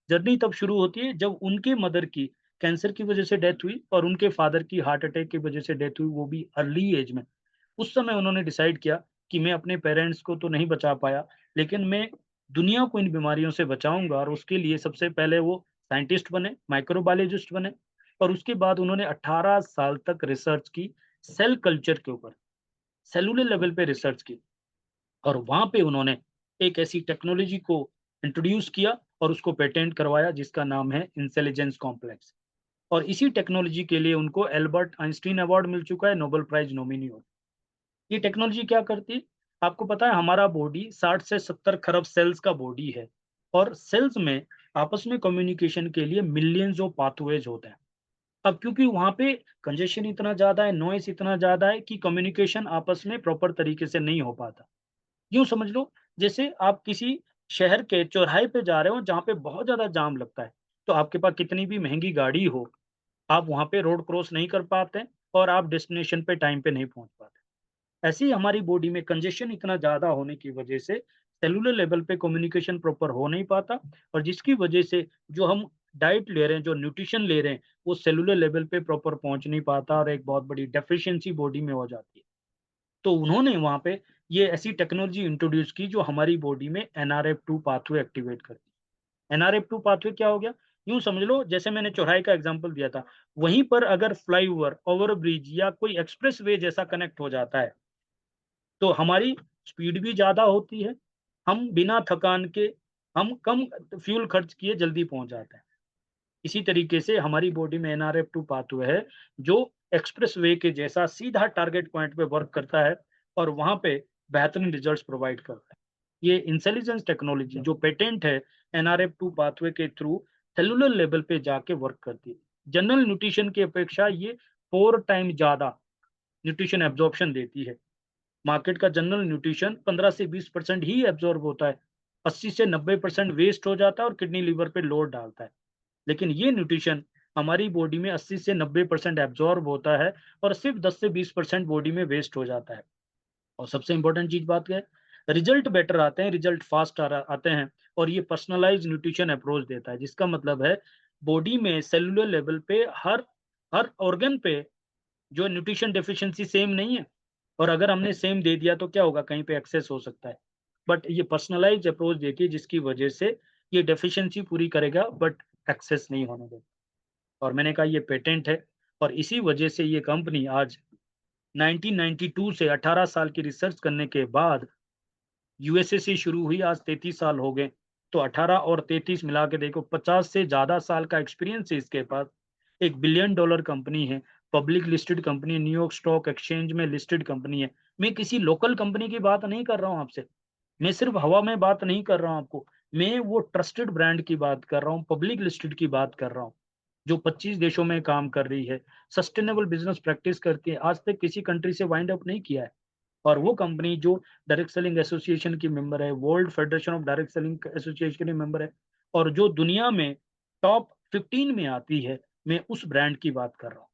जर्नी तब शुरू होती है जब उनके मदर की कैंसर की वजह से डेथ हुई और उनके फादर की हार्ट अटैक की वजह से डेथ हुई, वो भी अर्ली एज में। उस समय उन्होंने डिसाइड किया कि मैं अपने पेरेंट्स को तो नहीं बचा पाया, लेकिन मैं दुनिया को इन बीमारियों से बचाऊँगा। और उसके लिए सबसे पहले वो साइंटिस्ट बने, माइक्रोबायोलॉजिस्ट बने और उसके बाद उन्होंने 18 साल तक रिसर्च की सेल कल्चर के ऊपर, सेलुलर लेवल पे रिसर्च की। और वहाँ पे उन्होंने एक ऐसी टेक्नोलॉजी को इंट्रोड्यूस किया और उसको पेटेंट करवाया जिसका नाम है इंटेलिजेंस कॉम्प्लेक्स। और इसी टेक्नोलॉजी के लिए उनको एल्बर्ट आइंस्टीन अवार्ड मिल चुका है, नोबेल प्राइज़ नॉमिनी हो। ये टेक्नोलॉजी क्या करती है? आपको पता है हमारा बॉडी 60 से 70 खरब सेल्स का बॉडी है और सेल्स में आपस में कम्युनिकेशन के लिए मिलियंस ऑफ पाथवेज होते हैं। अब क्योंकि वहाँ पे कंजेशन इतना ज़्यादा है, नॉइज़ इतना ज़्यादा है कि कम्युनिकेशन आपस में प्रॉपर तरीके से नहीं हो पाता। यूँ समझ लो जैसे आप किसी शहर के चौराहे पे जा रहे हो जहाँ पे बहुत ज़्यादा जाम लगता है, तो आपके पास कितनी भी महँगी गाड़ी हो, आप वहाँ पे रोड क्रॉस नहीं कर पाते और आप डेस्टिनेशन पे टाइम पे नहीं पहुँच पाते। ऐसे ही हमारी बॉडी में कंजेशन इतना ज़्यादा होने की वजह से सेलुलर लेवल पे कम्युनिकेशन प्रॉपर हो नहीं पाता और जिसकी वजह से जो हम डाइट ले रहे हैं, जो न्यूट्रिशन ले रहे हैं, वो सेलुलर लेवल पे प्रॉपर पहुँच नहीं पाता और एक बहुत बड़ी डेफिशिएंसी बॉडी में हो जाती है। तो उन्होंने वहाँ पे ये ऐसी टेक्नोलॉजी इंट्रोड्यूस की जो हमारी बॉडी में एनआरएफ2 पाथवे एक्टिवेट करती है। एनआरएफ2 पाथवे क्या हो गया? यूँ समझ लो जैसे मैंने चौराहे का एग्ज़ाम्पल दिया था, वहीं पर अगर फ्लाईओवर, ओवरब्रिज या कोई एक्सप्रेसवे जैसा कनेक्ट हो जाता है, तो हमारी स्पीड भी ज़्यादा होती है। हम बिना थकान के, हम कम फ्यूल खर्च किए जल्दी पहुँच जाते हैं। इसी तरीके से हमारी बॉडी में एनआरएफ2 पाथवे है, जो एक्सप्रेसवे के जैसा सीधा टारगेट पॉइंट पे वर्क करता है और वहाँ पे बेहतरीन रिजल्ट्स प्रोवाइड करता है। ये इंटेलिजेंस टेक्नोलॉजी जो पेटेंट है एनआरएफ2 पाथवे के थ्रू सेलुलर लेवल पे जाके वर्क करती है। जनरल न्यूट्रिशन की अपेक्षा ये 4 टाइम ज़्यादा न्यूट्रिशन एब्ज़ॉर्प्शन देती है। मार्केट का जनरल न्यूट्रिशन 15 से 20% ही एब्ज़ॉर्ब होता है। 80 से 90% वेस्ट हो जाता है और किडनी लिवर पे लोड डालता है। लेकिन ये न्यूट्रिशन हमारी बॉडी में 80 से 90% एब्ज़ॉर्ब होता है और सिर्फ़ 10 से 20% बॉडी में वेस्ट हो जाता है। और सबसे इम्पोर्टेंट चीज़ बात क्या है? रिज़ल्ट बेटर आते हैं, रिज़ल्ट फ़ास्ट आते हैं और ये पर्सनलाइज़्ड न्यूट्रिशन अप्रोच देता है, जिसका मतलब है बॉडी में सेलुलर लेवल पे हर हर ऑर्गन पे जो न्यूट्रिशन डेफिशिएंसी सेम नहीं है। और अगर हमने सेम दे दिया तो क्या होगा, कहीं पे एक्सेस हो सकता है। बट ये पर्सनलाइज्ड अप्रोच देखिए जिसकी वजह से ये डेफिशिएंसी पूरी करेगा बट एक्सेस नहीं होने देगा। और मैंने कहा ये पेटेंट है और इसी वजह से ये कंपनी आज 1992 से 18 साल की रिसर्च करने के बाद यूएसए से शुरू हुई, आज 33 साल हो गए। तो 18 और 33 मिला के देखो, 50 से ज़्यादा साल का एक्सपीरियंस है इसके पास। एक बिलियन डॉलर कंपनी है public listed company, New York stock exchange में लिस्टेड कंपनी है। मैं किसी लोकल कंपनी की बात नहीं कर रहा हूँ आपसे। मैं सिर्फ हवा में बात नहीं कर रहा हूँ आपको। मैं वो ट्रस्टेड ब्रांड की बात कर रहा हूँ, पब्लिक लिस्टेड की बात कर रहा हूँ, जो 25 देशों में काम कर रही है, सस्टेनेबल बिज़नेस प्रैक्टिस करती है, आज तक किसी कंट्री से वाइंड अप नहीं किया है। और वो कंपनी जो डायरेक्ट सेलिंग एसोसिएशन की मेंबर है, world federation of direct selling association की मेंबर है, और जो दुनिया में टॉप 15 में आती है, मैं उस ब्रांड की बात कर रहा हूँ।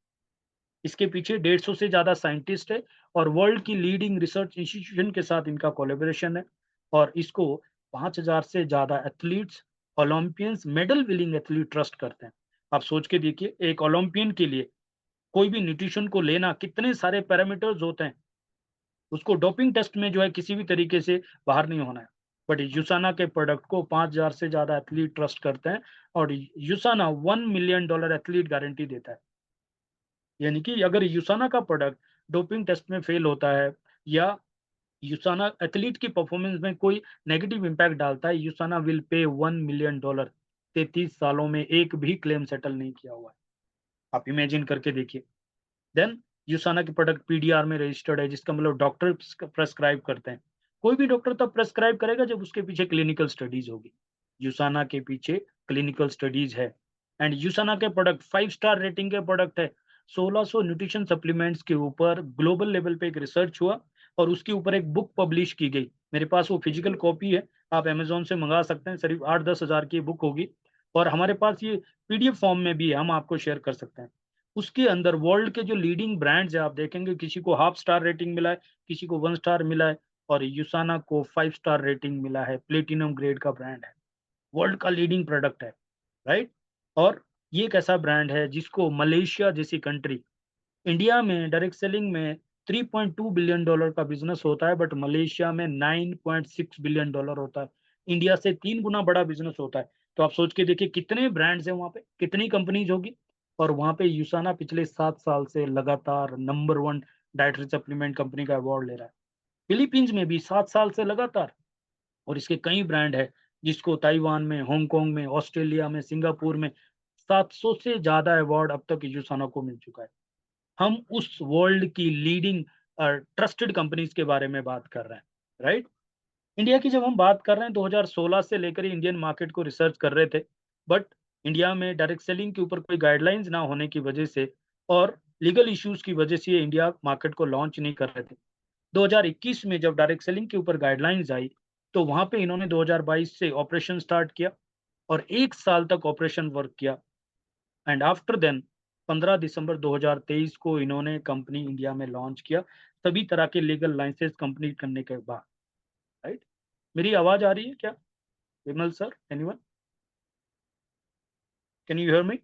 इसके पीछे 150 से ज़्यादा साइंटिस्ट है और वर्ल्ड की लीडिंग रिसर्च इंस्टीट्यूशन के साथ इनका कोलैबोरेशन है, और इसको 5000 से ज़्यादा athletes, Olympians, medal winning athlete trust करते हैं। आप सोच के देखिए, एक ओलंपियन के लिए कोई भी न्यूट्रिशन को लेना कितने सारे पैरामीटर्स होते हैं। उसको डोपिंग टेस्ट में जो है किसी भी तरीके से बाहर नहीं होना है। बट यूसाना के प्रोडक्ट को 5000 से ज़्यादा एथलीट ट्रस्ट करते हैं, और यूसाना $1 मिलियन एथलीट गारंटी देता है। यानी कि अगर यूसाना का प्रोडक्ट डोपिंग टेस्ट में फेल होता है, या यूसाना एथलीट की परफॉर्मेंस में कोई नेगेटिव इम्पैक्ट डालता है, यूसाना विल पे $1 मिलियन। 33 सालों में एक भी क्लेम सेटल नहीं किया हुआ है। आप इमेजिन करके देखिए। देन यूसाना के प्रोडक्ट पीडीआर में रजिस्टर्ड है, जिसका मतलब डॉक्टर प्रेस्क्राइब करते हैं। कोई भी डॉक्टर तब प्रेस्क्राइब करेगा जब उसके पीछे क्लिनिकल स्टडीज होगी। यूसाना के पीछे क्लिनिकल स्टडीज है। एंड यूसाना के प्रोडक्ट 5 स्टार रेटिंग के प्रोडक्ट है। 1600 न्यूट्रिशन सप्लीमेंट्स के ऊपर ग्लोबल लेवल पे एक रिसर्च हुआ, और उसके ऊपर एक बुक पब्लिश की गई। मेरे पास वो फिजिकल कॉपी है, आप अमेजोन से मंगा सकते हैं। सिर्फ 8-10 हज़ार की बुक होगी, और हमारे पास ये पीडीएफ फॉर्म में भी है, हम आपको शेयर कर सकते हैं। उसके अंदर वर्ल्ड के जो लीडिंग ब्रांड्स हैं, आप देखेंगे किसी को हाफ स्टार रेटिंग मिला है, किसी को 1 स्टार मिला है, और यूसाना को 5 स्टार रेटिंग मिला है। प्लेटिनम ग्रेड का ब्रांड है, वर्ल्ड का लीडिंग प्रोडक्ट है, राइट? और ये एक ऐसा ब्रांड है जिसको मलेशिया जैसी कंट्री, इंडिया में डायरेक्ट सेलिंग में $3.2 बिलियन का बिजनेस होता है, बट मलेशिया में $9.6 बिलियन होता है। इंडिया से 3 गुना बड़ा बिजनेस होता है। तो आप सोच के देखिए कितने ब्रांड्स हैं वहाँ पे, कितनी कंपनीज होगी। और वहाँ पे यूसाना पिछले 7 साल से लगातार नंबर 1 डाइटरी सप्लीमेंट कंपनी का अवार्ड ले रहा है। फिलीपींस में भी 7 साल से लगातार। और इसके कई ब्रांड है, जिसको ताइवान में, हांगकांग में, ऑस्ट्रेलिया में, सिंगापुर में 700 से ज्यादा अवार्ड अब तक यूसाना को मिल चुका है। हम उस वर्ल्ड की लीडिंग ट्रस्टेड कंपनीज के बारे में बात कर रहे हैं, राइट? इंडिया की जब हम बात कर रहे हैं, 2016 से लेकर इंडियन मार्केट को रिसर्च कर रहे थे, बट इंडिया में डायरेक्ट सेलिंग के ऊपर कोई गाइडलाइंस ना होने की वजह से, और लीगल इश्यूज की वजह से, ये इंडिया मार्केट को लॉन्च नहीं कर रहे थे। 2021 में जब डायरेक्ट सेलिंग के ऊपर गाइडलाइंस आई, तो वहां पे इन्होंने 2022 से ऑपरेशन स्टार्ट किया, और 1 साल तक ऑपरेशन वर्क किया। एंड आफ्टर देन 15 दिसंबर 2023 को इन्होंने कंपनी इंडिया में लॉन्च किया, सभी तरह के लीगल लाइसेंस कंप्लीट करने के बाद, राइट? मेरी आवाज आ रही है क्या, Vimal sir? Anyone, can you hear me?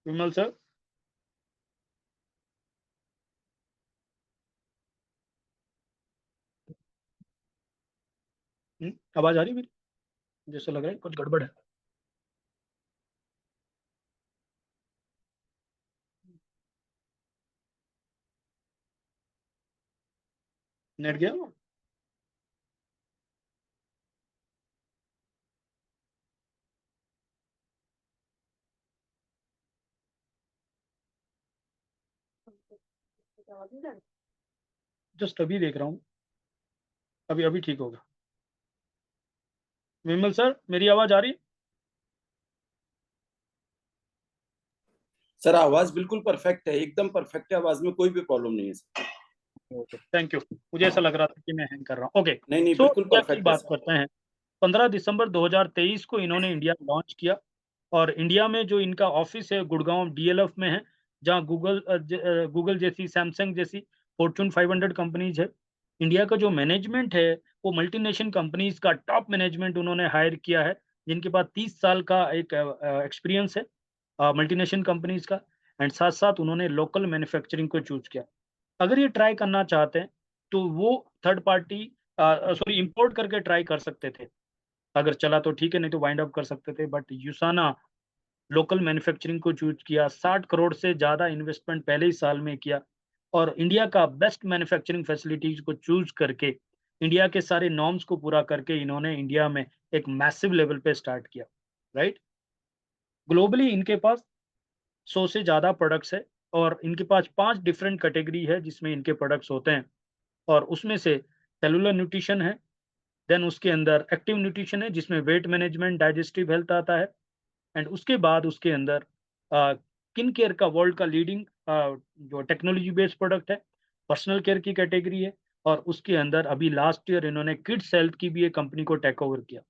Vimal sir, आवाज आ रही है मेरी? जैसे लग रहा है कुछ गड़बड़ है। नेट गया? जस्ट अभी देख रहा हूँ, अभी अभी ठीक होगा। विमल सर, मेरी आवाज आ रही है? सर आवाज बिल्कुल परफेक्ट है, एकदम परफेक्ट है, आवाज में कोई भी प्रॉब्लम नहीं है सर। Okay, thank you. मुझे ऐसा लग रहा था कि मैं हैंग कर रहा हूँ। ओके, नहीं नहीं, सो बिल्कुल इंडिया की परफेक्ट है बात सर। करते हैं। 15 दिसंबर 2023 को इन्होंने इंडिया में लॉन्च किया, और इंडिया में जो इनका ऑफिस है गुड़गांव डीएलएफ में है, जहां गूगल जैसी, सैमसंग जैसी फॉर्च्यून 500 कंपनीज है। इंडिया का जो मैनेजमेंट है, वो मल्टीनेशनल कंपनीज का टॉप मैनेजमेंट उन्होंने हायर किया है, जिनके पास 30 साल का एक एक्सपीरियंस है मल्टीनेशनल कंपनीज का। एंड साथ साथ उन्होंने लोकल मैन्युफैक्चरिंग को चूज किया। अगर ये ट्राई करना चाहते हैं, तो वो थर्ड पार्टी, सॉरी, इंपोर्ट करके ट्राई कर सकते थे। अगर चला तो ठीक है, नहीं तो वाइंड अप कर सकते थे। बट यूसाना लोकल मैन्युफैक्चरिंग को चूज किया, 60 करोड़ से ज़्यादा इन्वेस्टमेंट पहले ही साल में किया, और इंडिया का बेस्ट मैन्युफैक्चरिंग फैसिलिटीज को चूज करके, इंडिया के सारे नॉर्म्स को पूरा करके इन्होंने इंडिया में एक मैसिव लेवल पे स्टार्ट किया, राइट? ग्लोबली इनके पास 100 से ज़्यादा प्रोडक्ट्स है और इनके पास 5 डिफरेंट कैटेगरी है जिसमें इनके प्रोडक्ट्स होते हैं और उसमें से सेलुलर न्यूट्रिशन है, देन उसके अंदर एक्टिव न्यूट्रिशन है जिसमें वेट मैनेजमेंट, डाइजेस्टिव हेल्थ आता है एंड उसके बाद उसके अंदर स्किन केयर का वर्ल्ड का लीडिंग जो टेक्नोलॉजी बेस्ड प्रोडक्ट है, पर्सनल केयर की कैटेगरी है और उसके अंदर अभी लास्ट ईयर इन्होंने किड्स हेल्थ की भी एक कंपनी को टेक ओवर किया।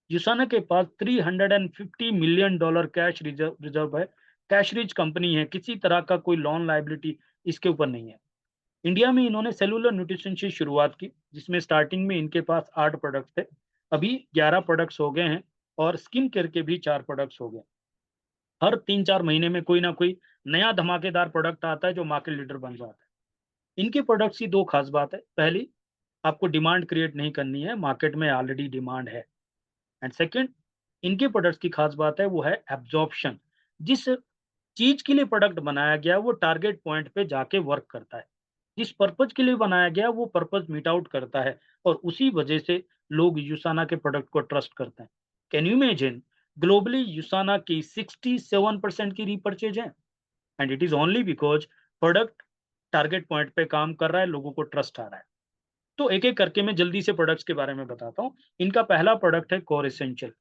यूसाना के पास $350 मिलियन कैश रिजर्व है, कैश रिच कंपनी है, किसी तरह का कोई लोन लायबिलिटी इसके ऊपर नहीं है। इंडिया में इन्होंने सेलुलर न्यूट्रिशन से शुरुआत की जिसमें स्टार्टिंग में इनके पास 8 प्रोडक्ट्स थे, अभी 11 प्रोडक्ट्स हो गए हैं और स्किन केयर के भी 4 प्रोडक्ट्स हो गए। हर 3-4 महीने में कोई ना कोई नया धमाकेदार प्रोडक्ट आता है जो मार्केट लीडर बन जाता है। इनके प्रोडक्ट्स की 2 खास बात है। पहली, आपको डिमांड क्रिएट नहीं करनी है, मार्केट में ऑलरेडी डिमांड है। एंड सेकंड, इनके प्रोडक्ट्स की खास बात है वो है एब्जॉर्प्शन। जिस चीज के लिए प्रोडक्ट बनाया गया वो टारगेट पॉइंट पे जाके वर्क करता है। जिस पर्पज के लिए बनाया गया वो पर्पज मीट आउट करता है और उसी वजह से लोग यूसाना के प्रोडक्ट को ट्रस्ट करते हैं। कैन यू इमेजिन, ग्लोबली यूसाना की 67% की रीपर्चेज है and it is only because product target point पे काम कर रहा है, लोगों को ट्रस्ट आ रहा है। तो एक एक करके मैं जल्दी से प्रोडक्ट्स के बारे में बताता हूँ। इनका पहला प्रोडक्ट है कोर एसेंशियल।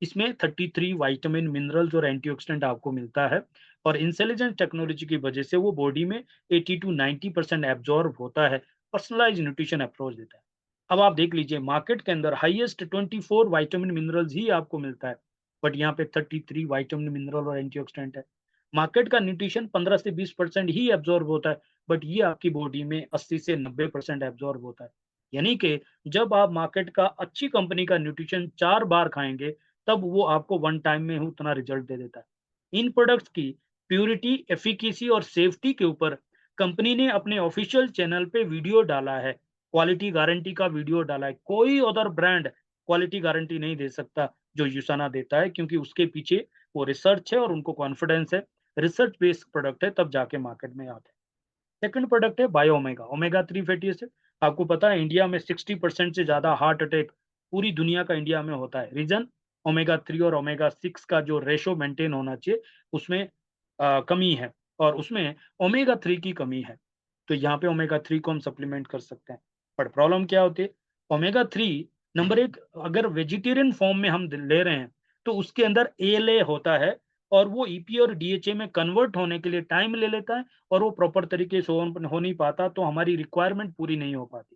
इसमें 33 विटामिन, मिनरल्स और एंटीऑक्सीडेंट आपको मिलता है और इंटेलिजेंट टेक्नोलॉजी की वजह से वो बॉडी में 80 टू 90% एब्जॉर्ब होता है, पर्सनलाइज न्यूट्रिशन अप्रोच देता है। अब आप देख लीजिए, मार्केट के अंदर हाईएस्ट 24 विटामिन मिनरल्स ही आपको मिलता है, बट यहाँ पे 33 विटामिन, मिनरल और एंटीऑक्सीडेंट है। मार्केट का न्यूट्रिशन 15 से 20% ही एब्जॉर्ब होता है, बट ये आपकी बॉडी में 80 से 90% एब्जॉर्ब होता है। यानी कि जब आप मार्केट का अच्छी कंपनी का न्यूट्रिशन 4 बार खाएंगे तब वो आपको वन टाइम में ही उतना रिजल्ट दे देता है। इन प्रोडक्ट्स की प्योरिटी, एफिकेसी और सेफ्टी के ऊपर कंपनी ने अपने ऑफिशियल चैनल पे वीडियो डाला है, क्वालिटी गारंटी का वीडियो डाला है। कोई अदर ब्रांड क्वालिटी गारंटी नहीं दे सकता जो यूसाना देता है, क्योंकि उसके पीछे वो रिसर्च है और उनको कॉन्फिडेंस है। रिसर्च बेस्ड प्रोडक्ट है तब जाके मार्केट में आते हैं। सेकंड प्रोडक्ट है bio omega, omega 3 fatty acid. आपको पता है इंडिया में 60% से ज्यादा हार्ट अटैक पूरी दुनिया का इंडिया में होता है। रीजन, ओमेगा 3 और ओमेगा 6 का जो रेशो मेंटेन होना चाहिए उसमें कमी है और उसमें ओमेगा 3 की कमी है। तो यहाँ पे ओमेगा 3 को हम सप्लीमेंट कर सकते हैं। बट प्रॉब्लम क्या होती है, ओमेगा 3 नंबर एक, अगर वेजिटेरियन फॉर्म में हम ले रहे हैं तो उसके अंदर एएलए होता है और वो ईपी और डीएचए में कन्वर्ट होने के लिए टाइम ले लेता है और वो प्रॉपर तरीके से हो नहीं पाता, तो हमारी रिक्वायरमेंट पूरी नहीं हो पाती।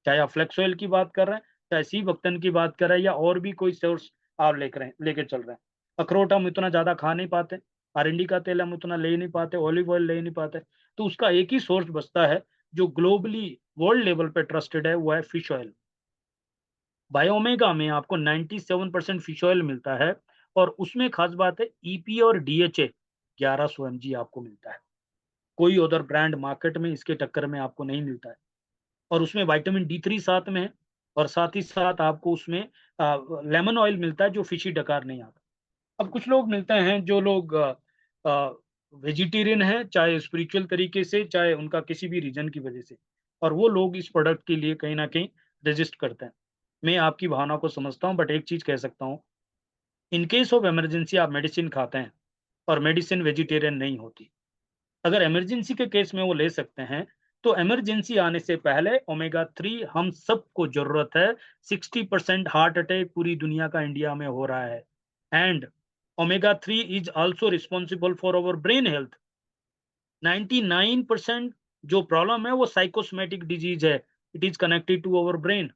चाहे आप फ्लेक्स ऑयल की बात कर रहे हैं, चाहे सी बक्तन की बात कर रहे हैं या और भी कोई सोर्स आप लेके चल रहे हैं। अखरोट हम इतना ज्यादा खा नहीं पाते, अरंडी का तेल हम उतना ले नहीं पाते, ऑलिव ऑयल ले नहीं पाते, तो उसका एक ही सोर्स बचता है जो ग्लोबली वर्ल्ड लेवल पे ट्रस्टेड है, वो है फिश ऑयल। बायोमेगा में आपको 97% फिश ऑयल मिलता है और उसमें खास बात है ईपी और डीएचए 1100 mg आपको मिलता है। कोई अदर ब्रांड मार्केट में इसके टक्कर में आपको नहीं मिलता है और उसमें विटामिन डी3 साथ में है और साथ ही साथ आपको उसमें लेमन ऑयल मिलता है जो फिशी डकार नहीं आता। अब कुछ लोग मिलते हैं जो लोग वेजिटेरियन है, चाहे स्पिरिचुअल तरीके से, चाहे उनका किसी भी रीजन की वजह से, और वो लोग इस प्रोडक्ट के लिए कहीं ना कहीं रेजिस्ट करते हैं। मैं आपकी भावना को समझता हूँ, बट एक चीज कह सकता हूँ, इन केस ऑफ इमरजेंसी आप मेडिसिन खाते हैं और मेडिसिन वेजिटेरियन नहीं होती, अगर इमरजेंसी के केस में वो ले सकते हैं, तो इमरजेंसी आने से पहले ओमेगा 3 हम सबको जरूरत है। 60% हार्ट अटैक पूरी दुनिया का इंडिया में हो रहा है and omega 3 is also responsible for our brain health. 99% जो प्रॉब्लम है वो साइकोसोमेटिक डिजीज है, it is connected to our brain.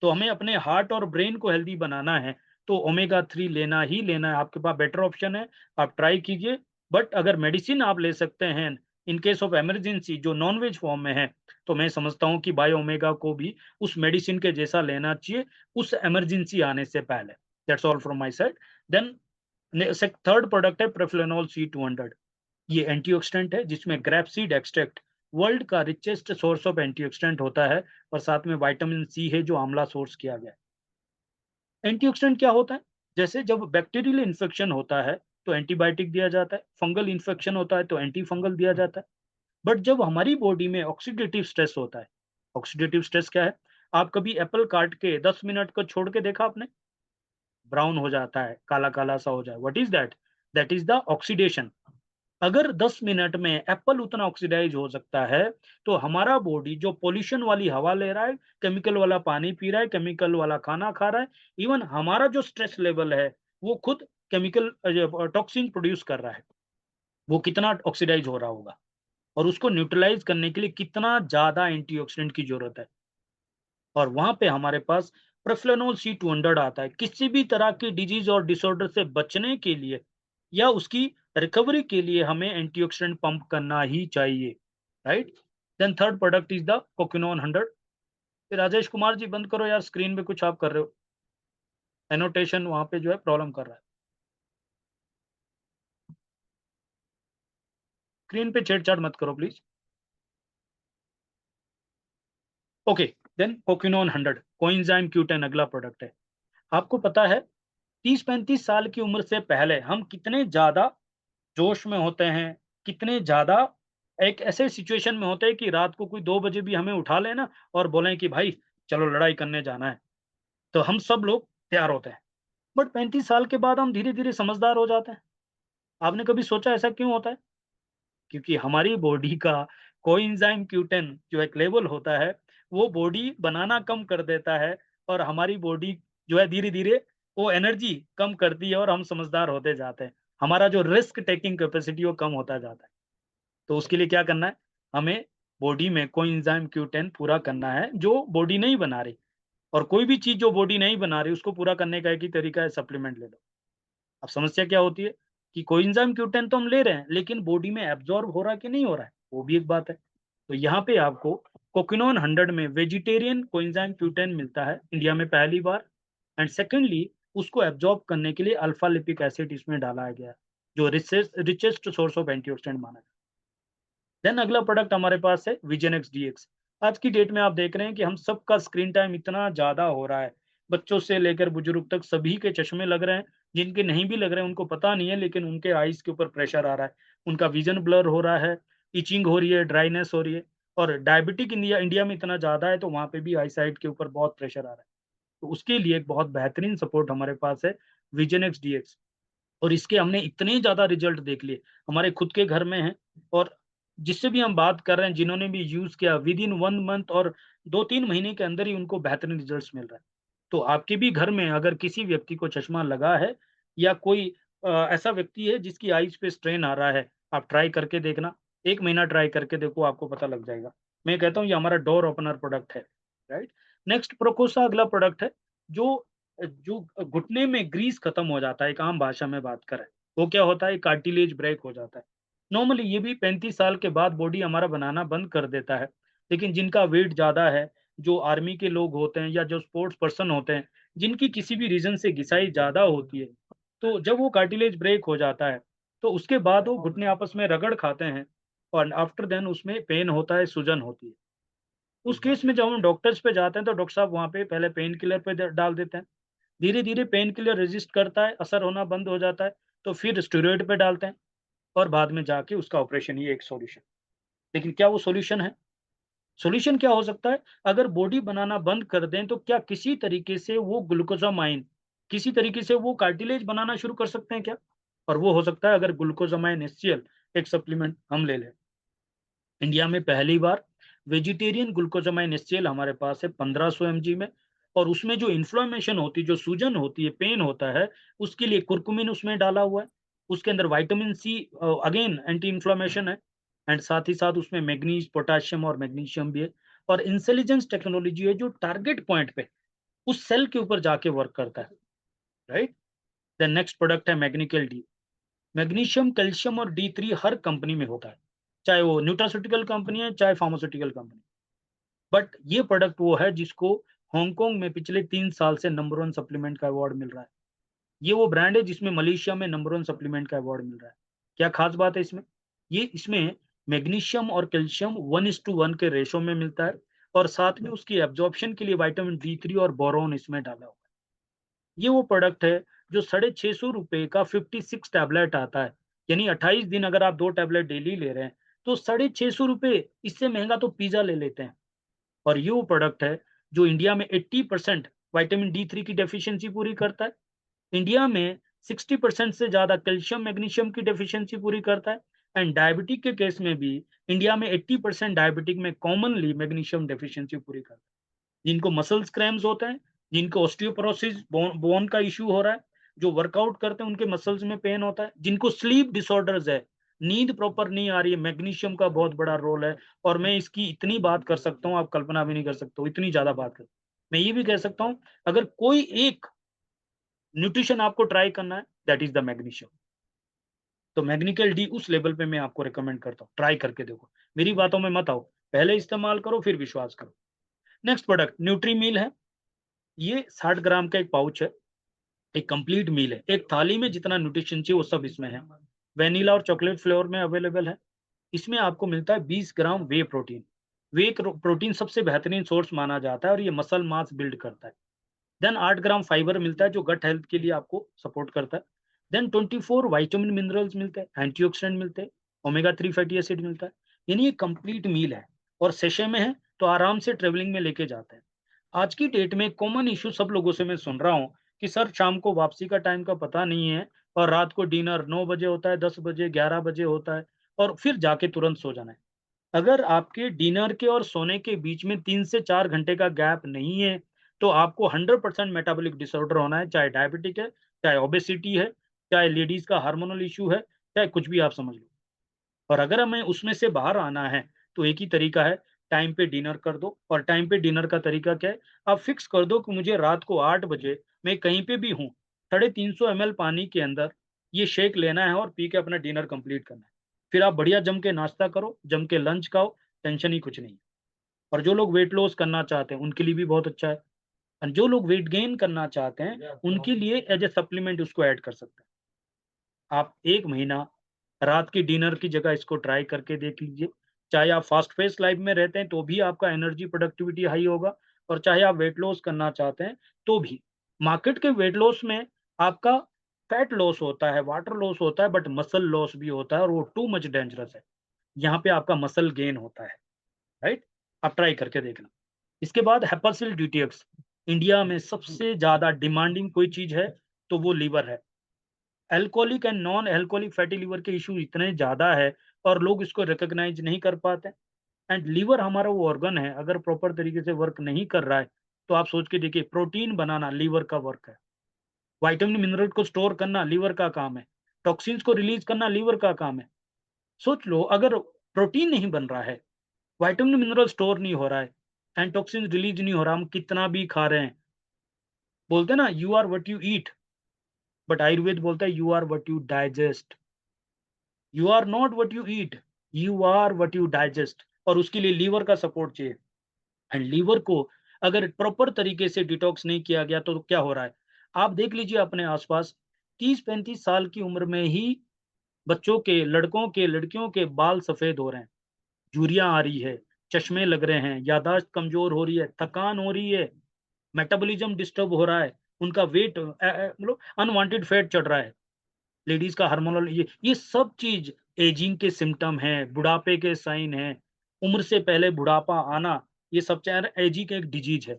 तो हमें अपने हार्ट और ब्रेन को हेल्दी बनाना है, तो ओमेगा 3 लेना ही लेना है। आपके पास बेटर ऑप्शन है, आप ट्राई कीजिए। बट अगर मेडिसिन आप ले सकते हैं इन केस ऑफ इमरजेंसी जो नॉन वेज फॉर्म में है, तो मैं समझता हूँ कि बायो ओमेगा को भी उस मेडिसिन के जैसा लेना चाहिए उस इमरजेंसी आने से पहले। That's all from my side. Then third product है प्रोफेनोल C200। ये एंटीऑक्सीडेंट है जिसमें ग्रेप सीड एक्सट्रैक्ट वर्ल्ड का रिचेस्ट सोर्स ऑफ एंटीऑक्सीडेंट होता है और साथ में विटामिन सी है जो आंवला सोर्स किया गया है। एंटीऑक्सीडेंट क्या होता है, जैसे जब बैक्टीरियल इन्फेक्शन होता है तो एंटीबायोटिक दिया जाता है, फंगल इन्फेक्शन होता है तो एंटी फंगल दिया जाता है। बट जब हमारी बॉडी में ऑक्सीडेटिव स्ट्रेस होता है, ऑक्सीडेटिव स्ट्रेस क्या है, आप कभी एप्पल काट के 10 मिनट को छोड़ के देखा आपने? ब्राउन हो जाता है, काला-काला सा हो जाए। What is that? That is the oxidation. अगर 10 मिनट में एप्पल उतना ऑक्सीडाइज़ हो सकता है, तो हमारा बॉडी जो पॉल्यूशन वाली हवा ले रहा है, केमिकल वाला पानी पी रहा है, केमिकल वाला खाना खा रहा है, इवन हमारा जो स्ट्रेस लेवल है, वो खुद केमिकल टॉक्सिन प्रोड्यूस कर रहा है। वो कितना ऑक्सीडाइज़ हो रहा होगा और उसको न्यूट्रलाइज़ करने के लिए कितना ज़्यादा एंटीऑक्सीडेंट की ज़रूरत है। और वहाँ पे हमारे पास प्रोफेनोल C200 आता है। किसी भी तरह की डिजीज़ और डिसऑर्डर से बचने के लिए या उसकी रिकवरी के लिए हमें एंटीऑक्सीडेंट पंप करना ही चाहिए, right? Then third product is the coquinone 100। Rajesh Kumar ji बंद करो यार, स्क्रीन पे कुछ आप कर रहे हो। एनोटेशन वहाँ पे जो है प्रॉब्लम कर रहा है। स्क्रीन पे छेड़छाड़ मत करो please. Okay, then coquinone 100 coenzyme Q10 अगला प्रोडक्ट है। आपको पता है 30-35 साल की उम्र से पहले हम कितने ज़्यादा जोश में होते हैं, कितने ज़्यादा एक ऐसे सिचुएशन में होते हैं कि रात को कोई 2 बजे भी हमें उठा ले ना और बोलें कि भाई चलो लड़ाई करने जाना है, तो हम सब लोग तैयार होते हैं। बट 35 साल के बाद हम धीरे-धीरे समझदार हो जाते हैं। आपने कभी सोचा ऐसा क्यों होता है? क्योंकि हमारी बॉडी का कोएंजाइम Q10 जो एक लेवल होता है, वो बॉडी बनाना कम कर देता है और हमारी बॉडी जो है धीरे-धीरे वो एनर्जी कम करती है और हम समझदार होते जाते हैं। हमारा जो रिस्क टेकिंग कैपेसिटी वो कम होता जाता है। तो उसके लिए क्या करना है? हमें बॉडी में कोएंजाइम Q10 पूरा करना है, जो बॉडी नहीं बना रही। और कोई भी चीज़ जो बॉडी नहीं बना रही, उसको पूरा करने का एक ही तरीका है, सप्लीमेंट ले लो। अब समस्या क्या होती है कि कोएंजाइम Q10 तो हम ले रहे हैं, लेकिन बॉडी में एब्ज़ॉर्ब हो रहा है कि नहीं हो रहा है, वो भी एक बात है। तो यहाँ पे आपको कोकिनोन 100 में वेजिटेरियन कोएंजाइम Q10 मिलता है, इंडिया में पहली बार। एंड सेकंडली उसको एब्ज़ॉर्ब करने के लिए अल्फा लिपिक एसिड इसमें डाला गया है, जो रिचेस्ट सोर्स ऑफ एंटीऑक्सीडेंट माना है। देन अगला प्रोडक्ट हमारे पास है विजन एक्स डीएक्स। आज की डेट में आप देख रहे हैं कि हम सबका स्क्रीन टाइम इतना ज़्यादा हो रहा है, बच्चों से लेकर बुजुर्ग तक सभी के चश्मे लग रहे हैं। जिनके नहीं भी लग रहे हैं उनको पता नहीं है, लेकिन उनके आईज़ के ऊपर प्रेशर आ रहा है, उनका विज़न ब्लर हो रहा है, इचिंग हो रही है, ड्राइनेस हो रही है। और डायबिटिक इंडिया इंडिया में इतना ज़्यादा है, तो वहाँ पे भी आई साइट के ऊपर बहुत प्रेशर आ रहा है। तो उसके लिए एक बहुत बेहतरीन सपोर्ट हमारे पास है, विजन एक्स डीएक्स। और इसके हमने इतने ज़्यादा रिज़ल्ट देख लिए, हमारे खुद के घर में हैं। और जिससे भी हम बात कर रहे हैं, जिन्होंने भी यूज़ किया, विदिन 1 मंथ और 2-3 महीने के अंदर ही उनको बेहतरीन रिज़ल्ट्स मिल रहा है। तो आपके भी घर में अगर किसी व्यक्ति को चश्मा लगा है या कोई ऐसा व्यक्ति है जिसकी आइज़ पे स्ट्रेन आ रहा है, आप ट्राई करके देखना। 1 महीना ट्राई करके देखो, आपको पता लग जाएगा। मैं कहता हूँ ये हमारा डोर ओपनर प्रोडक्ट है, राइट? नेक्स्ट प्रोकोसा अगला प्रोडक्ट है, जो जो घुटने में ग्रीस खत्म हो जाता है, एक आम भाषा में बात करें, वो क्या होता है, कार्टिलेज ब्रेक हो जाता है। नॉर्मली ये भी 35 साल के बाद बॉडी हमारा बनाना बंद कर देता है, लेकिन जिनका वेट ज़्यादा है, जो आर्मी के लोग होते हैं या जो स्पोर्ट्स पर्सन होते हैं, जिनकी किसी भी रीज़न से घिसाई ज़्यादा होती है, तो जब वो कार्टिलेज ब्रेक हो जाता है, तो उसके बाद वो घुटने आपस में रगड़ खाते हैं और आफ्टर देन उसमें पेन होता है, सूजन होती है। उस केस में जब हम डॉक्टर्स पे जाते हैं, तो डॉक्टर साहब वहाँ पे पहले पेन किलर पे ड डाल देते हैं। धीरे-धीरे पेन किलर रेज़िस्ट करता है, असर होना बंद हो जाता है, तो फिर स्टेरॉइड पे डालते हैं और बाद में जाके उसका ऑपरेशन, ये एक सॉल्यूशन। लेकिन क्या वो सॉल्यूशन है? सॉल्यूशन क्या हो सकता है? अगर बॉडी बनाना बंद कर दें, तो क्या किसी तरीके से वो ग्लूकोज़ामाइन, किसी तरीके से वो कार्टिलेज बनाना शुरू कर सकते हैं क्या? और वो हो सकता है अगर ग्लूकोज़ामाइन एचसीएल एक सप्लीमेंट हम ले लें। इंडिया में पहली बार वेजिटेरियन ग्लूकोज़ामाइन एचसीएल हमारे पास है 1500 एमजी में। और उसमें जो इन्फ्लेमेशन होती है, जो सूजन होती है, पेन होता है, उसके लिए कुर्कुमिन उसमें डाला हुआ है। उसके अंदर vitamin C again anti inflammation है। एंड साथ ही साथ उसमें मैग्नीज, पोटेशियम और मैग्नीशियम भी है। और इंटेलिजेंस टेक्नोलॉजी है जो टारगेट पॉइंट पे उस सेल के ऊपर जाके वर्क करता है, राइट? देन नेक्स्ट प्रोडक्ट है मैग्नीकेल डी। मैग्नीशियम, कैल्शियम और D3 हर कंपनी में होता है, चाहे वो न्यूट्रास्यूटिकल कंपनी है, चाहे फार्मास्यूटिकल कंपनी। बट ये प्रोडक्ट वो है जिसको हांगकांग में पिछले 3 साल से नंबर 1 सप्लीमेंट का अवार्ड मिल रहा है। ये वो ब्रांड है जिसमें मलेशिया में नंबर 1 सप्लीमेंट का अवार्ड मिल रहा है। क्या खास बात है इसमें? ये इसमें मैग्नीशियम और कैल्शियम 1:1 के रेशो में मिलता है और साथ में उसकी एब्जॉर्प्शन के लिए विटामिन D3 और बोरॉन इसमें डाला हुआ है। ये वो प्रोडक्ट है जो ₹650 का 56 टैबलेट आता है। यानी 28 दिन अगर आप 2 टैबलेट डेली ले रहे हैं, तो ₹650, इससे महँगा तो पिज़्ज़ा ले लेते हैं। और ये वो प्रोडक्ट है जो इंडिया में 80% विटामिन D3 की डेफिशिएंसी पूरी करता है। इंडिया में 60% से ज़्यादा कैल्शियम, मैग्नीशियम की डेफिशिएंसी पूरी करता है। एंड डायबिटिक के केस में भी इंडिया में 80% डायबिटिक में कॉमनली मैग्नीशियम डेफिशिएंसी पूरी करता है। जिनको मसल्स क्रैम्प्स होते हैं, जिनको ऑस्टियोपोरोसिस बोन का इश्यू हो रहा है, जो वर्कआउट करते हैं उनके मसल्स में पेन होता है, जिनको स्लीप डिसऑर्डर्स है, नींद प्रॉपर नहीं आ रही है, मैग्नीशियम का बहुत बड़ा रोल है। और मैं इसकी इतनी बात कर सकता हूँ, आप कल्पना भी नहीं कर सकते हो, इतनी ज़्यादा बात कर। मैं ये भी कह सकता हूँ, अगर कोई एक न्यूट्रिशन आपको ट्राई करना है, दैट इज़ द मैग्नीशियम। तो मैग्नीकल डी उस लेवल पे मैं आपको रिकमेंड करता हूँ, ट्राई करके देखो। मेरी बातों में मत आओ, पहले इस्तेमाल करो फिर विश्वास करो। नेक्स्ट प्रोडक्ट न्यूट्री मील है। ये 60 ग्राम का एक पाउच है, एक कंप्लीट मील है। एक थाली में जितना न्यूट्रिशन चाहिए वो सब इसमें है। वैनिला और चॉकलेट फ्लेवर में अवेलेबल है। इसमें आपको मिलता है 20 ग्राम वे प्रोटीन। वे प्रोटीन सबसे बेहतरीन सोर्स माना जाता है और ये मसल मास बिल्ड करता है। देन 8 ग्राम फाइबर मिलता है जो गट हेल्थ के लिए आपको सपोर्ट करता है। देन 24 विटामिन मिनरल्स मिलते हैं, एंटीऑक्सीडेंट मिलते हैं, ओमेगा 3 फैटी एसिड मिलता है। यानी ये कंप्लीट मील है और सेशे में है, तो आराम से ट्रेवलिंग में लेके जाते हैं। आज की डेट में कॉमन इश्यू सब लोगों से मैं सुन रहा हूँ कि सर शाम को वापसी का टाइम का पता नहीं है और रात को डिनर 9 बजे होता है, 10 बजे, 11 बजे होता है और फिर जाके तुरंत सो जाना है। अगर आपके डिनर के और सोने के बीच में 3 से 4 घंटे का गैप नहीं है, तो आपको 100% मेटाबॉलिक डिसऑर्डर होना है, चाहे डायबिटिक है, चाहे ओबेसिटी है, चाहे लेडीज़ का हार्मोनल इश्यू है, चाहे कुछ भी आप समझ लो। और अगर हमें उसमें से बाहर आना है, तो एक ही तरीका है, टाइम पे डिनर कर दो। और टाइम पे डिनर का तरीका क्या है? आप फिक्स कर दो कि मुझे रात को 8 बजे मैं कहीं पे भी हूँ, 350 एमएल पानी के अंदर ये शेक लेना है और पी के अपना डिनर कंप्लीट करना है। फिर आप बढ़िया जम के नाश्ता करो, जम के लंच खाओ, टेंशन ही कुछ नहीं। और जो लोग वेट लॉस करना चाहते हैं, उनके लिए भी बहुत अच्छा है। और जो लोग वेट गेन करना चाहते हैं, उनके लिए एज़ अ सप्लीमेंट उसको ऐड कर सकते हैं। आप 1 महीना रात की डिनर की जगह इसको ट्राई करके देख लीजिए। चाहे आप फ़ास्ट पेस्ड लाइफ़ में रहते हैं, तो भी आपका एनर्जी प्रोडक्टिविटी हाई होगा और चाहे आप वेट लॉस करना चाहते हैं, तो भी। मार्केट के वेट लॉस में आपका फैट लॉस होता है, वाटर लॉस होता है, बट मसल लॉस भी होता है और वो टू मच डेंजरस है। यहाँ पे आपका मसल गेन होता है, राइट? आप ट्राई करके देखना। इसके बाद हेपासिल डीटीएक्स। इंडिया में सबसे ज़्यादा डिमांडिंग कोई चीज़ है, तो वो लीवर है। Alcoholic and non alcoholic fatty liver के इश्यू इतने ज़्यादा है और लोग इसको रिकॉग्नाइज़ नहीं कर पाते। एंड लिवर हमारा वो ऑर्गन है, अगर प्रॉपर तरीके से वर्क नहीं कर रहा है, तो आप सोच के देखिए, प्रोटीन बनाना लीवर का वर्क है। विटामिन मिनरल को स्टोर करना लीवर का काम है। टॉक्सिन्स को रिलीज़ करना लीवर का काम है। सोच लो, अगर प्रोटीन नहीं बन रहा है, विटामिन मिनरल स्टोर नहीं हो रहा है, एंड टॉक्सिन्स रिलीज़ नहीं हो रहा, हम कितना भी खा रहे हैं। बोलते हैं ना, you are what you eat, but Ayurveda बोलता है you are what you digest. You are not what you eat, you are what you digest. और उसके लिए लीवर का सपोर्ट चाहिए। एंड लीवर को अगर प्रॉपर तरीके से डिटॉक्स नहीं किया गया, तो क्या हो रहा है? आप देख लीजिए अपने आसपास, 30-35 साल की उम्र में ही बच्चों के, लड़कों के, लड़कियों के बाल सफेद हो रहे हैं, झुर्रियां आ रही है, चश्मे लग रहे हैं, याददाश्त कमजोर हो रही है, थकान हो रही है, मेटाबॉलिज्म डिस्टर्ब हो रहा है, उनका वेट मतलब अनवांटेड फैट चढ़ रहा है। लेडीज का हार्मोनल, ये सब चीज एजिंग के सिम्टम हैं, बुढ़ापे के साइन हैं। उम्र से पहले बुढ़ापा आना, ये सब चाहे एजिंग एक डिजीज है।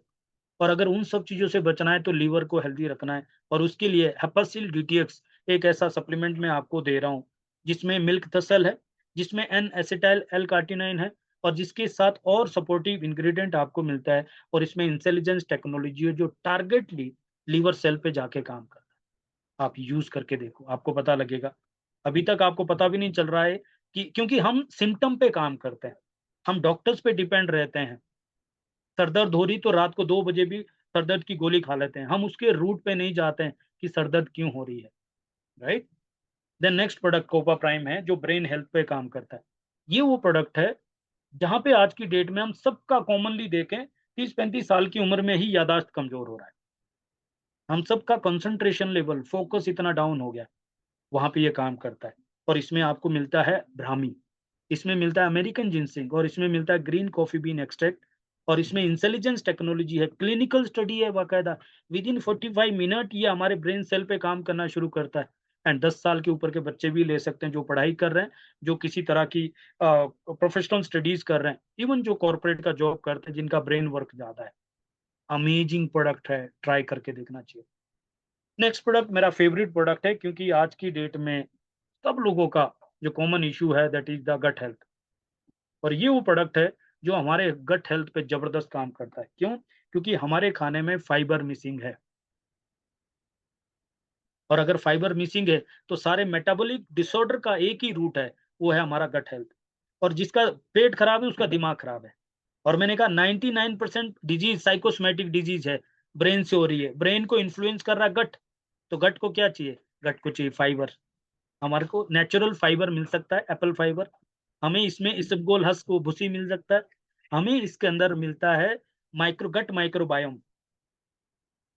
और अगर उन सब चीजों से बचना है, तो लीवर को हेल्दी रखना है। और उसके लिए हेपासिल डीटीएक्स एक ऐसा सप्लीमेंट मैं आपको दे रहा हूँ, जिसमें मिल्क तसल है, जिसमें एन एसिटाइल एल कार्टिनाइन है, और जिसके साथ और सपोर्टिव इंग्रेडिएंट आपको मिलता है। और इसमें इंटेलिजेंस टेक्नोलॉजी है जो टारगेटली लीवर सेल पे जाके काम करता है। आप यूज करके देखो, आपको पता लगेगा। अभी तक आपको पता भी नहीं चल रहा है कि, क्योंकि हम सिम्टम पे काम करते हैं, हम डॉक्टर्स पे डिपेंड रहते हैं। सर दर्द हो रही तो रात को 2 बजे भी सर दर्द की गोली खा लेते हैं। हम उसके रूट पे नहीं जाते हैं कि सर दर्द क्यों हो रही है, right? Then next product Copa prime है, जो ब्रेन हेल्थ पे काम करता है। ये वो प्रोडक्ट है जहाँ पे आज की डेट में हम सबका कॉमनली देखें, 30-35 साल की उम्र में ही याददाश्त कमजोर हो रहा है। हम सबका कंसंट्रेशन लेवल, फोकस इतना डाउन हो गया, वहाँ पे ये काम करता है। और इसमें आपको मिलता है ब्राह्मी, इसमें मिलता है अमेरिकन जिनसिंग, और इसमें मिलता है ग्रीन कॉफी बीन एक्सट्रैक्ट। और इसमें इंटेलिजेंस टेक्नोलॉजी है, क्लिनिकल स्टडी है बाकायदा। विद इन 45 मिनट ये हमारे ब्रेन सेल पे काम करना शुरू करता है। एंड 10 साल के ऊपर के बच्चे भी ले सकते हैं, जो पढ़ाई कर रहे हैं, जो किसी तरह की प्रोफेशनल स्टडीज कर रहे हैं, इवन जो कॉर्पोरेट का जॉब करते हैं, जिनका ब्रेन वर्क ज़्यादा है। अमेजिंग प्रोडक्ट है, ट्राई करके देखना चाहिए। नेक्स्ट प्रोडक्ट मेरा फेवरेट प्रोडक्ट है, क्योंकि आज की डेट में सब लोगों का जो कॉमन इश्यू है that is the gut health. और ये वो प्रोडक्ट है जो हमारे गट हेल्थ पे जबरदस्त काम करता है। क्यों? क्योंकि हमारे खाने में फाइबर मिसिंग है, और अगर फाइबर मिसिंग है तो सारे मेटाबॉलिक डिसऑर्डर का एक ही रूट है, वो है हमारा गट हेल्थ। और जिसका पेट खराब है उसका दिमाग खराब है। और मैंने कहा 99% डिजीज साइकोसोमैटिक डिजीज है, ब्रेन से हो रही है। ब्रेन को इन्फ्लुएंस कर रहा है गट, तो गट को क्या चाहिए? गट को चाहिए फाइबर। हमारे को नेचुरल फाइबर मिल सकता है, एप्पल फाइबर। हमें इसमें इसबगोल हस्क को भूसी मिल सकता है। हमें इसके अंदर मिलता है गट माइक्रोबायोम।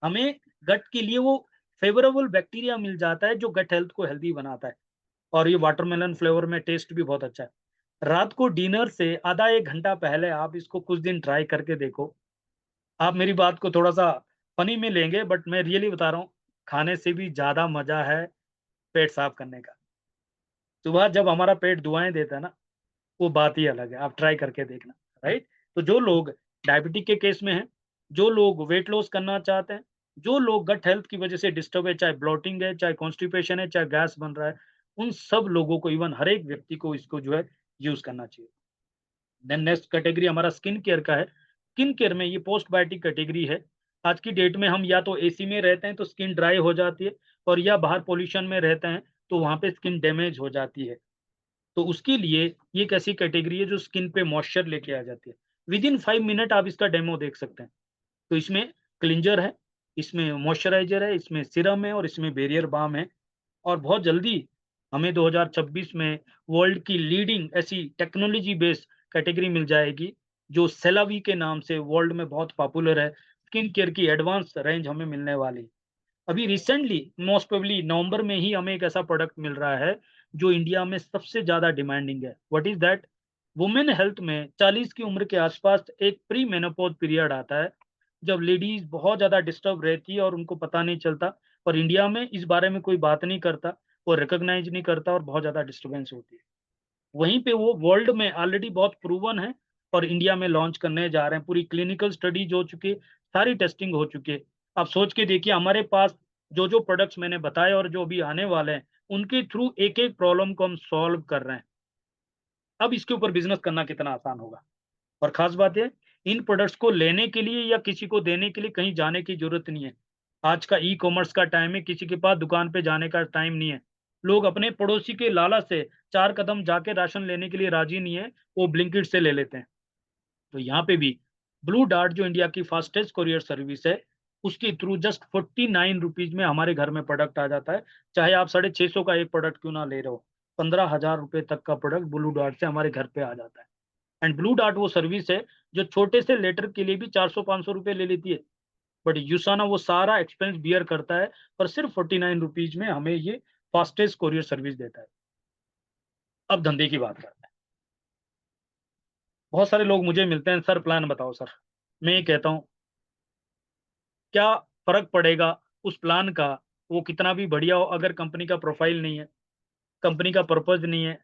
हमें गट के लिए वो फेवरेबल बैक्टीरिया मिल जाता है जो गट हेल्थ को हेल्दी बनाता है। और ये वाटरमेलन फ्लेवर में टेस्ट भी बहुत अच्छा है। रात को डिनर से आधा 1 घंटा पहले आप इसको कुछ दिन ट्राई करके देखो। आप मेरी बात को थोड़ा-सा फ़नी में लेंगे, बट मैं रियली बता रहा हूँ, खाने से भी ज़्यादा मज़ा है पेट साफ करने का। सुबह जब हमारा पेट दुआएँ देता है ना, वो बात ही अलग है। आप ट्राई करके देखना, राइट? तो जो लोग डायबिटिक के केस में हैं, जो लोग वेट लॉस करना चाहते हैं, जो लोग गट हेल्थ की वजह से डिस्टर्ब है, चाहे ब्लोटिंग है, चाहे कॉन्स्टिपेशन है, चाहे गैस बन रहा है, उन सब लोगों को, इवन हर एक व्यक्ति को इसको जो है यूज़ करना चाहिए। देन नेक्स्ट कैटेगरी हमारा स्किन केयर का है। स्किन केयर में ये पोस्ट बायोटिक कैटेगरी है। आज की डेट में हम या तो एसी में रहते हैं तो स्किन ड्राई हो जाती है, और या बाहर पॉल्यूशन में रहते हैं तो वहाँ पे स्किन डैमेज हो जाती है। तो उसके लिए ये एक ऐसी कैटेगरी है जो स्किन पे मॉइस्चर लेके आ जाती है। विदिन 5 मिनट आप इसका डेमो देख सकते हैं। तो इसमें क्लींजर है, इसमें मॉइस्चराइज़र है, इसमें सीरम है और इसमें बैरियर बाल्म है। और बहुत जल्दी हमें 2026 में वर्ल्ड की लीडिंग ऐसी टेक्नोलॉजी बेस्ड कैटेगरी मिल जाएगी, जो सेलावी के नाम से वर्ल्ड में बहुत पॉपुलर है। स्किन केयर की एडवांस रेंज हमें मिलने वाली है। अभी रिसेंटली मोस्ट प्रोबेबली नवंबर में ही हमें एक ऐसा प्रोडक्ट मिल रहा है जो इंडिया में सबसे ज़्यादा डिमांडिंग है। What is that? Women health में 40 की उम्र के आसपास एक प्री मेनोपॉज़ पीरियड आता है, जब लेडीज़ बहुत ज़्यादा डिस्टर्ब रहती है और उनको पता नहीं चलता, और इंडिया में इस बारे में कोई बात नहीं करता, वो रिकॉग्नाइज़ नहीं करता और बहुत ज़्यादा डिस्टर्बेंस होती है। वहीं पे वो वर्ल्ड में ऑलरेडी बहुत प्रूवन है और इंडिया में लॉन्च करने जा रहे हैं। पूरी क्लिनिकल स्टडीज़ हो चुकी है, सारी टेस्टिंग हो चुकी है। आप सोच के देखिए हमारे पास जो-जो प्रोडक्ट्स मैंने बताए और जो अभी आने वाले हैं, उनके थ्रू एक-एक प्रॉब्लम को हम सॉल्व कर रहे हैं। अब इसके ऊपर बिज़नेस करना कितना आसान होगा। और ख़ास बात है, इन प्रोडक्ट्स को लेने के लिए या किसी को देने के लिए कहीं जाने की ज़रूरत नहीं है। आज का ई-कॉमर्स का टाइम है, किसी के पास दुकान पे जाने का टाइम नहीं है। लोग अपने पड़ोसी के लालच से 4 कदम जाके राशन लेने के लिए राज़ी नहीं है, वो ब्लिंकिट से ले लेते हैं। तो यहाँ पे भी ब्लू डार्ट जो इंडिया की फास्टेस्ट कोरियर सर्विस है, उसके थ्रू जस्ट 49 रुपीज़ में हमारे घर में प्रोडक्ट आ जाता है। चाहे आप 650 का एक प्रोडक्ट क्यों ना ले रहे हो, 15,000 रुपए तक का प्रोडक्ट ब्लू डार्ट से हमारे घर पे आ जाता है। एंड ब्लू डार्ट वो सर्विस है जो छोटे से लेटर के लिए भी 400-500 रुपए ले लेती है। बट यूसाना वो सारा एक्सपेंस बियर करता है और सिर्फ 49 रुपीज़ में हमें ये फास्टेस्ट कोरियर सर्विस देता है। अब धंधे की बात करते हैं। बहुत सारे लोग मुझे मिलते हैं, सर प्लान बताओ सर। मैं ये कहता हूँ, क्या फ़र्क पड़ेगा उस प्लान का, वो कितना भी बढ़िया हो, अगर कंपनी का प्रोफाइल नहीं है, कंपनी का पर्पज़ नहीं है,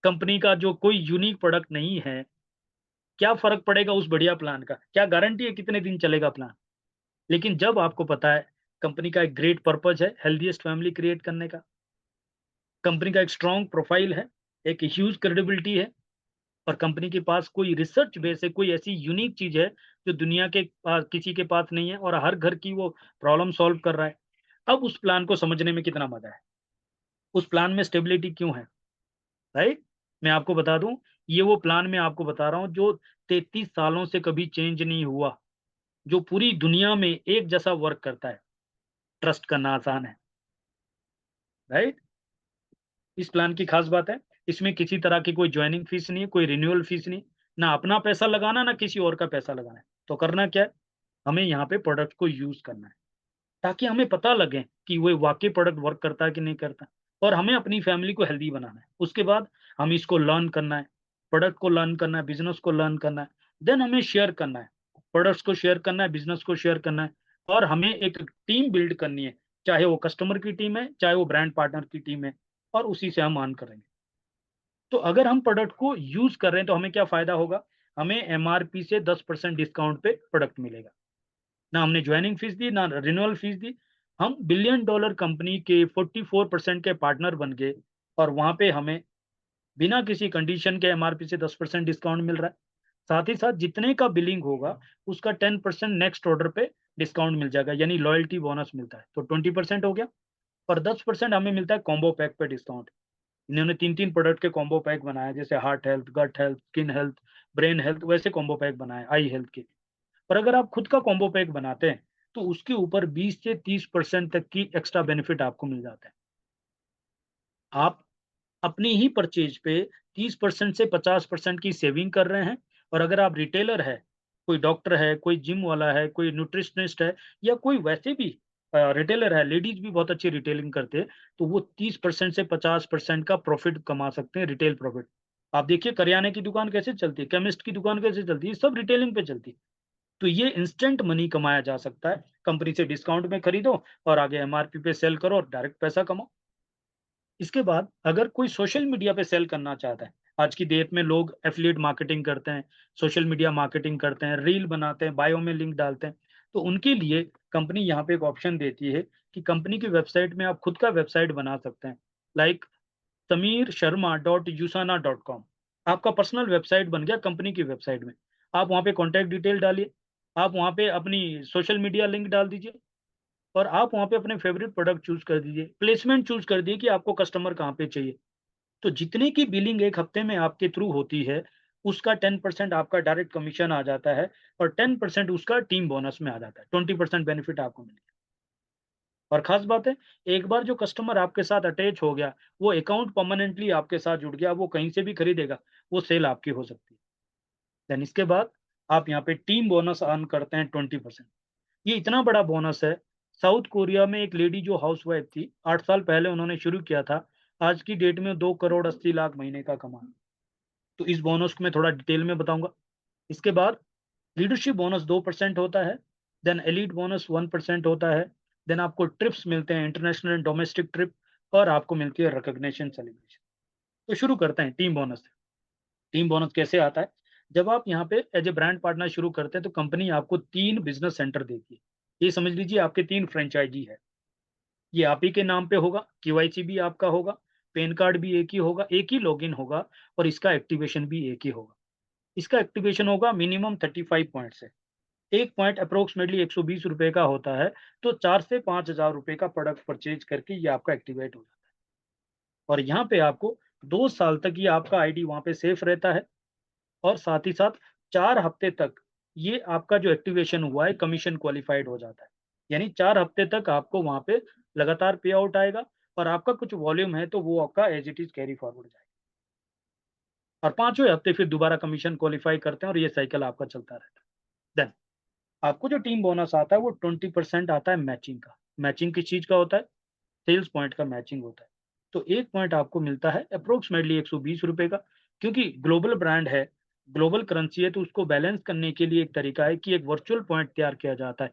कंपनी का जो कोई यूनिक प्रोडक्ट नहीं है, क्या फ़र्क पड़ेगा उस बढ़िया प्लान का? क्या गारंटी है कितने दिन चलेगा प्लान? लेकिन जब आपको पता है कंपनी का एक ग्रेट पर्पज़ है हेल्दीएस्ट फैमिली क्रिएट करने का, कंपनी का एक स्ट्रॉन्ग प्रोफाइल है, एक ह्यूज क्रेडिबिलिटी है, और कंपनी के पास कोई रिसर्च बेस है, कोई ऐसी यूनिक चीज़ है जो दुनिया के पास किसी के पास नहीं है और हर घर की वो प्रॉब्लम सॉल्व कर रहा है। अब उस प्लान को समझने में कितना मज़ा है, उस प्लान में स्टेबिलिटी क्यों है, राइट? मैं आपको बता दूँ, ये वो प्लान मैं आपको बता रहा हूँ जो 33 सालों से कभी चेंज नहीं हुआ, जो पूरी दुनिया में एक जैसा वर्क करता है। ट्रस्ट करना आसान है, राइट? इस प्लान की खास बात है, इसमें किसी तरह की कोई जॉइनिंग फीस नहीं है, कोई रिन्यूअल फीस नहीं, ना अपना पैसा लगाना, ना किसी और का पैसा लगाना है। तो करना क्या है? हमें यहाँ पे प्रोडक्ट को यूज़ करना है, ताकि हमें पता लगे कि वो वाक़ई प्रोडक्ट वर्क करता है कि नहीं करता, और हमें अपनी फैमिली को हेल्दी बनाना है। उसके बाद हमें इसको लर्न करना है, प्रोडक्ट को लर्न करना है, बिज़नेस को लर्न करना है, देन हमें शेयर करना है। प्रोडक्ट्स को शेयर करना है, बिज़नेस को शेयर करना है, और हमें एक टीम बिल्ड करनी है, चाहे वो कस्टमर की टीम है, चाहे वो ब्रांड पार्टनर की टीम है, और उसी से हम अर्न करेंगे। तो अगर हम प्रोडक्ट को यूज़ कर रहे हैं तो हमें क्या फ़ायदा होगा? हमें एमआरपी से 10% डिस्काउंट पे प्रोडक्ट मिलेगा। ना हमने ज्वाइनिंग फीस दी, ना रिन्यूअल फीस दी। हम बिलियन डॉलर कंपनी के 44% के पार्टनर बन गए और वहाँ पे हमें बिना किसी कंडीशन के एमआरपी से 10% डिस्काउंट मिल रहा है। साथ ही साथ जितने का बिलिंग होगा, उसका 10% नेक्स्ट ऑर्डर पे डिस्काउंट मिल जाएगा, यानी लॉयल्टी बोनस मिलता है, तो 20% हो गया और 10% हमें मिलता है कॉम्बो पैक पे डिस्काउंट। इन्होंने 3-3 प्रोडक्ट के कॉम्बो पैक बनाए, जैसे heart health, gut health, skin health, brain health, वैसे कॉम्बो पैक बनाए आई हेल्थ के। और अगर आप खुद का कॉम्बो पैक बनाते हैं, तो उसके ऊपर 20 से 30% तक की एक्स्ट्रा बेनिफिट आपको मिल जाता है। आप अपनी ही परचेज पे 30% से 50% की सेविंग कर रहे हैं और अगर आप रिटेलर है, कोई डॉक्टर है, कोई जिम वाला है, कोई न्यूट्रिशनिस्ट है या कोई वैसे भी रिटेलर है, लेडीज़ भी बहुत अच्छी रिटेलिंग करते हैं, तो वो 30% से 50% का प्रॉफिट कमा सकते हैं, रिटेल प्रॉफिट। आप देखिए करियाने की दुकान कैसे चलती है, केमिस्ट की दुकान कैसे चलती है, सब रिटेलिंग पे चलती है। तो ये इंस्टेंट मनी कमाया जा सकता है, कंपनी से डिस्काउंट में खरीदो और आगे एमआरपी पे सेल करो और डायरेक्ट पैसा कमाओ। इसके बाद अगर कोई सोशल मीडिया पे सेल करना चाहता है, आज की डेट में लोग एफिलिएट मार्केटिंग करते हैं, सोशल मीडिया मार्केटिंग करते हैं, रील बनाते हैं, बायो में लिंक डालते हैं, तो उनके लिए कंपनी यहाँ पे एक ऑप्शन देती है कि कंपनी की वेबसाइट में आप खुद का वेबसाइट बना सकते हैं, लाइक samirsharma.usana.com। आपका पर्सनल वेबसाइट बन गया कंपनी की वेबसाइट में। आप वहाँ पे कॉन्टैक्ट डिटेल डालिए, आप वहाँ पे अपनी सोशल मीडिया लिंक डाल दीजिए और आप वहाँ पे अपने फेवरेट प्रोडक्ट चूज़ कर दीजिए, प्लेसमेंट चूज़ कर दिए कि आपको कस्टमर कहाँ पे चाहिए। तो जितने की बिलिंग 1 हफ्ते में आपके थ्रू होती है, उसका 10% आपका डायरेक्ट कमीशन आ जाता है और 10% उसका टीम बोनस में आ जाता है। 20% बेनिफिट आपको मिलेगा। और ख़ास बात है, एक बार जो कस्टमर आपके साथ अटैच हो गया, वो अकाउंट परमानेंटली आपके साथ जुड़ गया, वो कहीं से भी खरीदेगा, वो सेल आपकी हो सकती है। देन इसके बाद आप यहाँ पे टीम बोनस अर्न करते हैं 20%। ये इतना बड़ा बोनस है, साउथ कोरिया में एक लेडी जो हाउसवाइफ थी, 8 साल पहले उन्होंने शुरू किया था, आज की डेट में 2 करोड़ 80 लाख महीने का कमा। तो इस बोनस को मैं थोड़ा डिटेल में बताऊँगा। इसके बाद लीडरशिप बोनस 2% होता है, देन एलीट बोनस 1% होता है, देन आपको ट्रिप्स मिलते हैं, इंटरनेशनल एंड डोमेस्टिक ट्रिप और आपको मिलती है रिकॉग्निशन सेलिब्रेशन। तो शुरू करते हैं टीम बोनस से। टीम बोनस कैसे आता है? जब आप यहाँ पे एज़ अ ब्रांड पार्टनर शुरू करते हैं, तो कंपनी आपको 3 बिज़नेस सेंटर देती है। ये समझ लीजिए आपके 3 फ्रैंचाइज़ी है। ये आप ही के नाम पे होगा, केवाईसी भी आपका होगा, पैन कार्ड भी एक ही होगा, एक ही लॉगिन होगा और इसका एक्टिवेशन भी एक ही होगा। इसका एक्टिवेशन होगा मिनिमम 35 पॉइंट से। 1 पॉइंट अप्रोक्सिमेटली ₹120 का होता है, तो 4 से 5,000 रुपए का प्रोडक्ट परचेज़ करके ये आपका एक्टिवेट हो जाता है। और यहाँ पे आपको 2 साल तक ये आपका आईडी वहाँ पे सेफ रहता है और साथ ही साथ 4 हफ्ते तक ये आपका जो एक्टिवेशन हुआ है कमीशन क्वालिफाइड हो जाता है। यानी 4 हफ्ते तक आपको वहाँ पे लगातार पे आउट आएगा और आपका कुछ वॉल्यूम है तो वो आपका as it is carry forward जाएगा। और 5वें हफ्ते फिर दोबारा कमीशन क्वालिफाई करते हैं और ये साइकिल आपका चलता रहता है। देन आपको जो टीम बोनस आता है वो 20% आता है मैचिंग का। मैचिंग किस चीज़ का होता है? सेल्स पॉइंट का मैचिंग होता है। तो 1 पॉइंट आपको मिलता है अप्रोक्सिमेटली ₹120 का, क्योंकि ग्लोबल ब्रांड है, ग्लोबल करेंसी है, तो उसको बैलेंस करने के लिए एक तरीका है कि एक वर्चुअल पॉइंट तैयार किया जाता है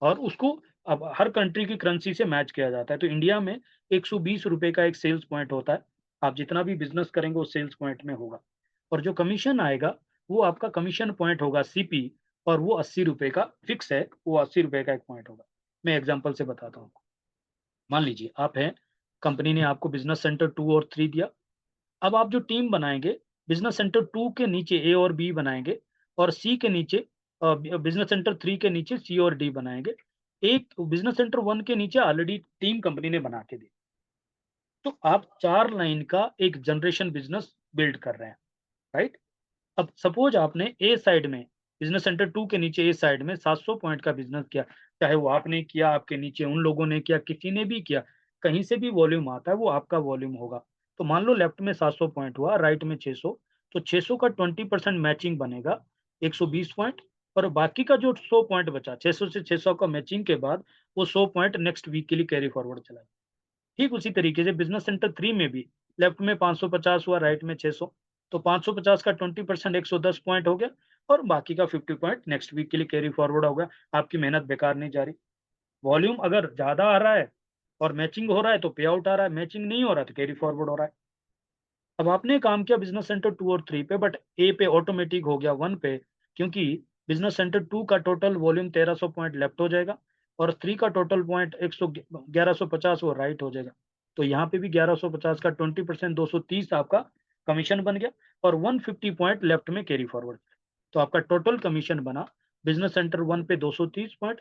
और उसको अब हर कंट्री की करेंसी से मैच किया जाता है। तो इंडिया में ₹120 का एक सेल्स पॉइंट होता है। आप जितना भी बिज़नेस करेंगे वो सेल्स पॉइंट में होगा और जो कमीशन आएगा, वो आपका कमीशन पॉइंट होगा सीपी और वो ₹80 का फिक्स है, वो ₹80 का एक पॉइंट होगा। मैं एग्ज़ाम्पल से बताता हूँ। मान लीजिए आप हैं, कंपनी ने आपको बिज़नेस सेंटर 2 और 3 दिया। अब आप जो टीम बनाएँगे, बिज़नेस सेंटर 2 के नीचे ए और बी बनाएँगे और सी के नीचे बिज़नेस सेंटर 3 के नीचे सी और डी बनाएँगे। एक बिज़नेस सेंटर 1 के नीचे ऑलरेडी टीम कंपनी ने बना के दी। तो आप 4 लाइन का एक जनरेशन बिज़नेस बिल्ड कर रहे हैं, राइट? अब सपोज़ आपने ए साइड में, बिज़नेस सेंटर 2 के नीचे ए साइड में 700 पॉइंट का बिज़नेस किया, चाहे वो आपने किया, आपके नीचे उन लोगों ने किया, किसी ने भी किया, कहीं से भी वॉल्यूम आता है, वो आपका वॉल्यूम होगा। तो मान लो लेफ्ट में 700 पॉइंट हुआ, राइट में 600, तो 600 का 20% मैचिंग बनेगा, 120 पॉइंट और बाकी का जो 100 पॉइंट बचा, 600 से 600 का मैचिंग के बाद, वो 100 पॉइंट नेक्स्ट वीक के लिए कैरी फॉरवर्ड चला जाएगा। ठीक उसी तरीके से बिज़नेस सेंटर 3 में भी लेफ्ट में 550 हुआ, राइट में 600, तो 550 का 20% 110 पॉइंट हो गया और बाकी का 50 पॉइंट नेक्स्ट वीक के लिए कैरी फॉरवर्ड हो गया। आपकी मेहनत बेकार नहीं जा रही। वॉल्यूम अगर ज़्यादा आ रहा है और मैचिंग हो रहा है तो पे आउट आ रहा है, मैचिंग नहीं हो रहा है तो कैरी फॉरवर्ड हो रहा है। अब आपने काम किया बिज़नेस सेंटर 2 और 3 पे, बट ए पे ऑटोमेटिक हो गया 1 पे, क्योंकि बिजनेस सेंटर 2 का टोटल वॉल्यूम 1300 पॉइंट लेफ्ट हो जाएगा और 3 का टोटल पॉइंट 1150 वो राइट हो जाएगा। तो यहाँ पे भी 1150 का 20% 230 आपका कमीशन बन गया और 150 पॉइंट लेफ्ट में कैरी फॉरवर्ड। तो आपका टोटल कमीशन बना बिजनेस सेंटर 1 पे 230 पॉइंट,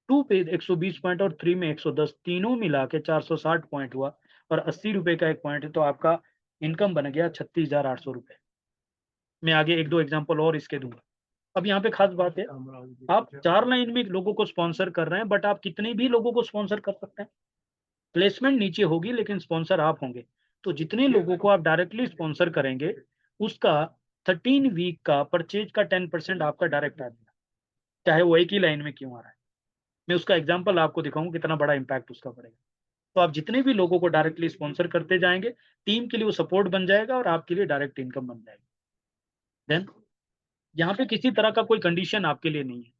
2 पे 120 पॉइंट और 3 में 110, तीनों मिला के 460 पॉइंट हुआ और 80 रुपए का एक पॉइंट है, तो आपका इनकम बन गया 36,800 रुपए। मैं आगे एक दो एग्जांपल और इसके दूंगा। अब यहाँ पे खास बात है, आप 4 लाइन में लोगों को स्पॉन्सर कर रहे हैं, बट आप कितने भी लोगों को स्पॉन्सर कर सकते हैं। प्लेसमेंट नीचे होगी लेकिन स्पॉन्सर आप होंगे। तो जितने लोगों को आप डायरेक्टली स्पॉन्सर करेंगे, उसका 13 वीक का परचेज का 10% आपका डायरेक्ट आ जाएगा, चाहे वो एक ही लाइन में क्यों आ रहा है। मैं उसका एग्जांपल आपको दिखाऊं कितना बड़ा इंपैक्ट उसका पड़ेगा। तो आप जितने भी लोगों को डायरेक्टली स्पॉन्सर करते जाएंगे, टीम के लिए वो सपोर्ट बन जाएगा और आपके लिए डायरेक्ट इनकम बन जाएगी। देन यहाँ पे किसी तरह का कोई कंडीशन आपके लिए नहीं है।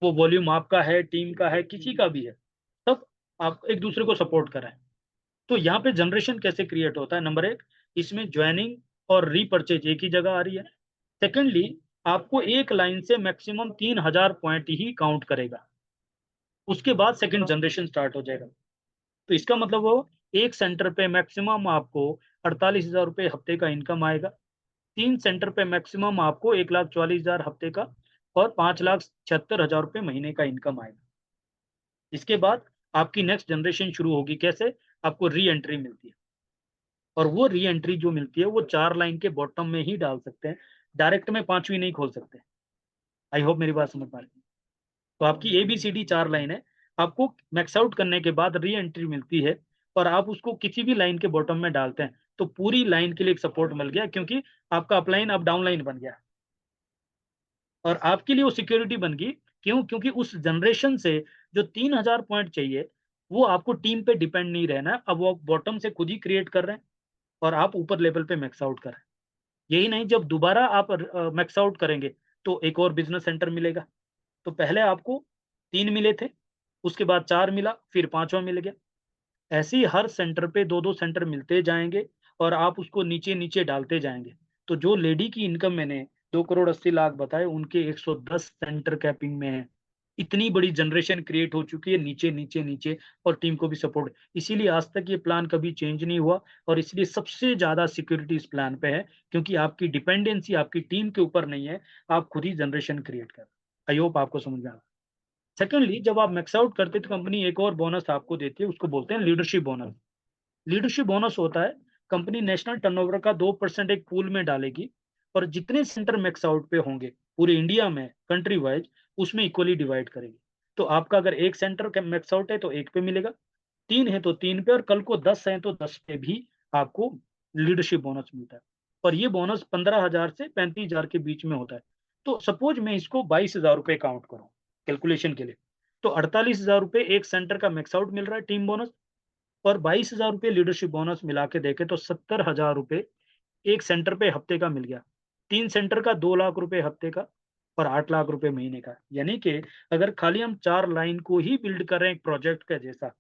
वो वॉल्यूम आपका है, टीम का है, किसी का भी है, सब आप एक दूसरे को सपोर्ट कर रहे हैं। तो यहाँ पे जनरेशन कैसे क्रिएट होता है? नंबर एक, इसमें ज्वाइनिंग और रीपर्चेज एक ही जगह आ रही है। सेकेंडली, आपको एक लाइन से मैक्सिमम 3000 पॉइंट ही काउंट करेगा, उसके बाद सेकंड जनरेशन स्टार्ट हो जाएगा। तो इसका मतलब वो एक सेंटर पे मैक्सिमम आपको 48,000 रुपये हफ्ते का इनकम आएगा। 3 सेंटर पे मैक्सिमम आपको 1,44,000 हफ्ते का और 5,76,000 रुपये महीने का इनकम आएगा। इसके बाद आपकी नेक्स्ट जनरेशन शुरू होगी। कैसे? आपको री एंट्री मिलती है और वो री एंट्री जो मिलती है वो 4 लाइन के बॉटम में ही डाल सकते हैं, डायरेक्ट में 5वीं नहीं खोल सकते। आई होप मेरी बात समझ पा रहे हैं। तो आपकी ABCD 4 लाइन है, आपको मैक्स आउट करने के बाद री एंट्री मिलती है और आप उसको किसी भी लाइन के बॉटम में डालते हैं, तो पूरी लाइन के लिए एक सपोर्ट मिल गया, क्योंकि आपका अपलाइन अब डाउन लाइन बन गया और आपके लिए वो सिक्योरिटी बन गई। क्यों? क्योंकि उस जनरेशन से जो 3000 पॉइंट चाहिए, वो आपको टीम पे डिपेंड नहीं रहना है। अब वो बॉटम से खुद ही क्रिएट कर रहे हैं और आप ऊपर लेवल पे मैक्स आउट कर रहे हैं। यही नहीं, जब दोबारा आप मैक्स आउट करेंगे तो एक और बिजनेस सेंटर मिलेगा। तो पहले आपको 3 मिले थे, उसके बाद 4 मिला, फिर 5वां मिल गया। ऐसे ही हर सेंटर पे 2-2 सेंटर मिलते जाएँगे और आप उसको नीचे-नीचे डालते जाएँगे। तो जो लेडी की इनकम मैंने 2 करोड़ 80 लाख बताए, उनके 110 सेंटर कैपिंग में है। इतनी बड़ी जनरेशन क्रिएट हो चुकी है नीचे, नीचे, नीचे और टीम को भी सपोर्ट। इसीलिए आज तक ये प्लान कभी चेंज नहीं हुआ और इसलिए सबसे ज़्यादा सिक्योरिटी इस प्लान पे है, क्योंकि आपकी डिपेंडेंसी आपकी टीम के ऊपर नहीं है, आप खुद ही जनरेशन क्रिएट कर रहे हैं। आई होप आपको समझ में आ रहा है। सेकंडली, जब आप मैक्स आउट करते हैं तो कंपनी एक और बोनस आपको देती है, उसको बोलते हैं लीडरशिप बोनस। लीडरशिप बोनस होता है, कंपनी नेशनल टर्नओवर का 2% एक पूल में डालेगी और जितने सेंटर मैक्स आउट पे होंगे पूरे इंडिया में कंट्री वाइज, उसमें इक्वली डिवाइड करेगी। तो आपका अगर एक सेंटर का मैक्स आउट है तो एक पे मिलेगा, 3 है तो 3 पे और कल को 10 है तो 10 पे भी आपको लीडरशिप बोनस मिलता है। और ये बोनस 15,000 से 35,000 के बीच में होता है। तो सपोज मैं इसको 22,000 रुपए काउंट करूँ कैलकुलेशन के लिए, तो 48,000 रुपए एक सेंटर का मैक्स आउट मिल रहा है टीम बोनस और 22,000 रुपए लीडरशिप बोनस मिला के देखें तो 70,000 रुपए एक सेंटर पे हफ्ते का मिल गया। 3 सेंटर का 2 लाख रुपए हफ्ते का और 8 लाख रुपए महीने का। यानी कि अगर खाली हम 4 लाइन को ही बिल्ड कर रहे हैं एक प्रोजेक्ट के जैसा,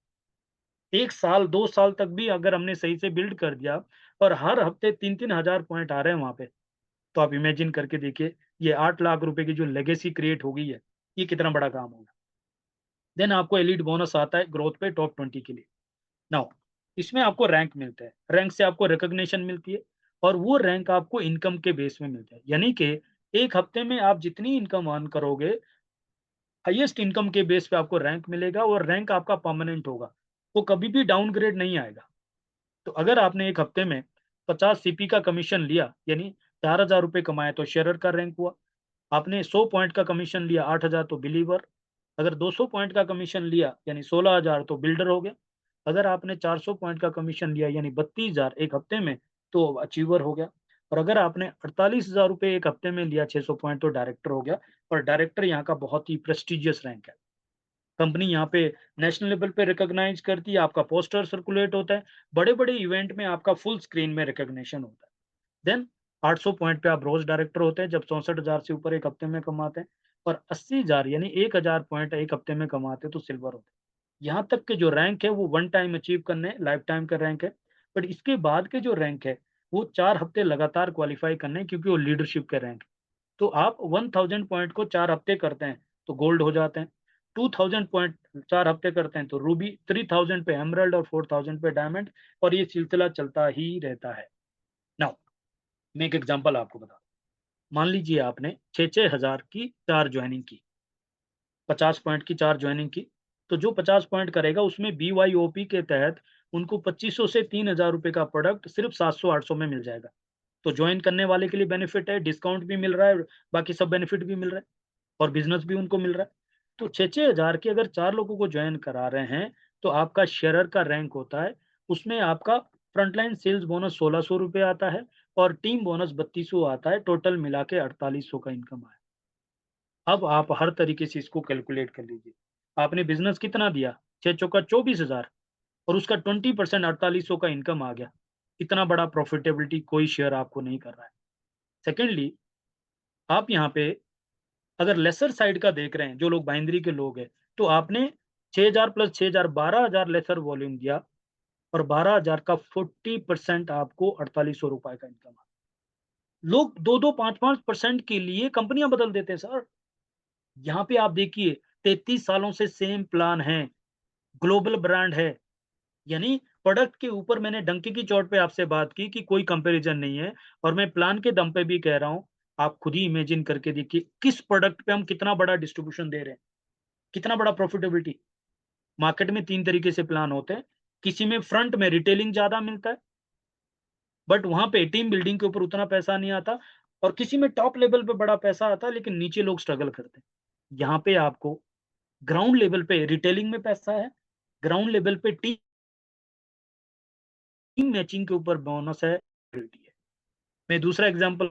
1 साल 2 साल तक भी अगर हमने सही से बिल्ड कर दिया और हर हफ्ते 3-3 हज़ार पॉइंट आ रहे हैं वहाँ पे, तो आप इमेजिन करके देखिए, ये 8 लाख रुपए की जो लेगेसी क्रिएट हो गई है, ये कितना बड़ा काम होगा। देन आपको एलीट बोनस आता है ग्रोथ पे टॉप 20 के लिए। नाउ इसमें आपको रैंक मिलता है, रैंक से आपको रिकॉग्निशन मिलती है और वो रैंक आपको इनकम के बेस में मिलता है। यानी कि एक हफ्ते में आप जितनी इनकम अर्न करोगे, हाईएस्ट इनकम के बेस पे आपको रैंक मिलेगा और रैंक आपका परमानेंट होगा, वो कभी भी डाउनग्रेड नहीं आएगा। तो अगर आपने एक हफ्ते में 50 सीपी का कमीशन लिया, यानी 4,000 रुपए कमाए, तो शेयरर का रैंक हुआ। आपने 100 पॉइंट का कमीशन लिया, 8,000, तो बिलीवर। अगर 200 पॉइंट का कमीशन लिया यानी 16,000, तो बिल्डर हो गया। अगर आपने 400 पॉइंट का कमीशन लिया यानी 32,000 एक हफ्ते में, तो अचीवर हो गया। और अगर आपने 48,000 रुपए एक हफ्ते में लिया 600 पॉइंट, तो डायरेक्टर हो गया। और डायरेक्टर यहाँ का बहुत ही प्रेस्टिजियस रैंक है। कंपनी यहाँ पे नेशनल लेवल पे रिकॉग्नाइज करती है, आपका पोस्टर सर्कुलेट होता है, बड़े-बड़े इवेंट में आपका फुल स्क्रीन में रिकॉग्निशन होता है। देन 800 पॉइंट पे आप रोज डायरेक्टर होते हैं, जब 64,000 से ऊपर एक हफ्ते में कमाते हैं और 80,000 यानी 1,000 पॉइंट एक हफ्ते में कमाते हैं तो सिल्वर होते हैं। यहाँ तक के जो रैंक है वो वन टाइम अचीव करने लाइफ टाइम का रैंक है, बट इसके बाद के जो रैंक है वो 4 हफ्ते लगातार क्वालिफाई करने हैं, क्योंकि वो लीडरशिप का रैंक है। तो आप 1000 पॉइंट को 4 हफ्ते करते हैं तो गोल्ड हो जाते हैं, 2000 पॉइंट 4 हफ्ते करते हैं तो रूबी, 3000 पे एमराल्ड और 4000 पे डायमंड, और ये सिलसिला चलता ही रहता है। नाउ मैं एक एग्जांपल आपको बता, मान लीजिए आपने 6-6 हज़ार की 4 जॉइनिंग की, 50 पॉइंट की 4 जॉइनिंग की, तो जो 50 पॉइंट करेगा उसमें बीवाईओपी के तहत उनको 2500 से 3000 रुपए का प्रोडक्ट सिर्फ 700-800 में मिल जाएगा। तो जॉइन करने वाले के लिए बेनिफिट है, डिस्काउंट भी मिल रहा है, बाकी सब बेनिफिट भी मिल रहा है और बिज़नेस भी उनको मिल रहा है। तो 6-6 हज़ार के अगर 4 लोगों को जॉइन करा रहे हैं, तो आपका शेयरर का रैंक होता है, उसमें आपका फ्रंटलाइन सेल्स बोनस ₹1600 आता है और टीम बोनस 3200 आता है, टोटल मिला के 4800 का इनकम आया। अब आप हर तरीके से इसको कैलकुलेट कर लीजिए। आपने बिज़नेस कितना दिया? 6 चौका 24,000 और उसका 20% 4800 का इनकम आ गया। इतना बड़ा प्रॉफिटेबिलिटी कोई शेयर आपको नहीं कर रहा है। सेकेंडली, आप यहाँ पे अगर लेसर साइड का देख रहे हैं, जो लोग बाइनरी के लोग हैं, तो आपने 6000 प्लस 6000 12,000 लेसर वॉल्यूम दिया और 12,000 का 40% आपको ₹4800 का इनकम आ। लोग 2-2 5-5% के लिए कंपनियाँ बदल देते हैं सर। यहाँ पे आप देखिए 33 सालों से सेम प्लान है, ग्लोबल ब्रांड है, यानी प्रोडक्ट के ऊपर मैंने डंके की चोट पे आपसे बात की कि कोई कंपैरिजन नहीं है और मैं प्लान के दम पे भी कह रहा हूँ, आप खुद ही इमेजिन करके देखिए किस प्रोडक्ट पे हम कितना बड़ा डिस्ट्रीब्यूशन दे रहे हैं, कितना बड़ा प्रॉफिटेबिलिटी। मार्केट में 3 तरीके से प्लान होते हैं, किसी में फ्रंट में रिटेलिंग ज़्यादा मिलता है, बट वहाँ पे टीम बिल्डिंग के ऊपर उतना पैसा नहीं आता और किसी में टॉप लेवल पे बड़ा पैसा आता है लेकिन नीचे लोग स्ट्रगल करते हैं। यहाँ पे आपको ग्राउंड लेवल पे रिटेलिंग में पैसा है, ग्राउंड लेवल पे टीम मैचिंग के ऊपर बोनस है, है। मैं दूसरा एग्जांपल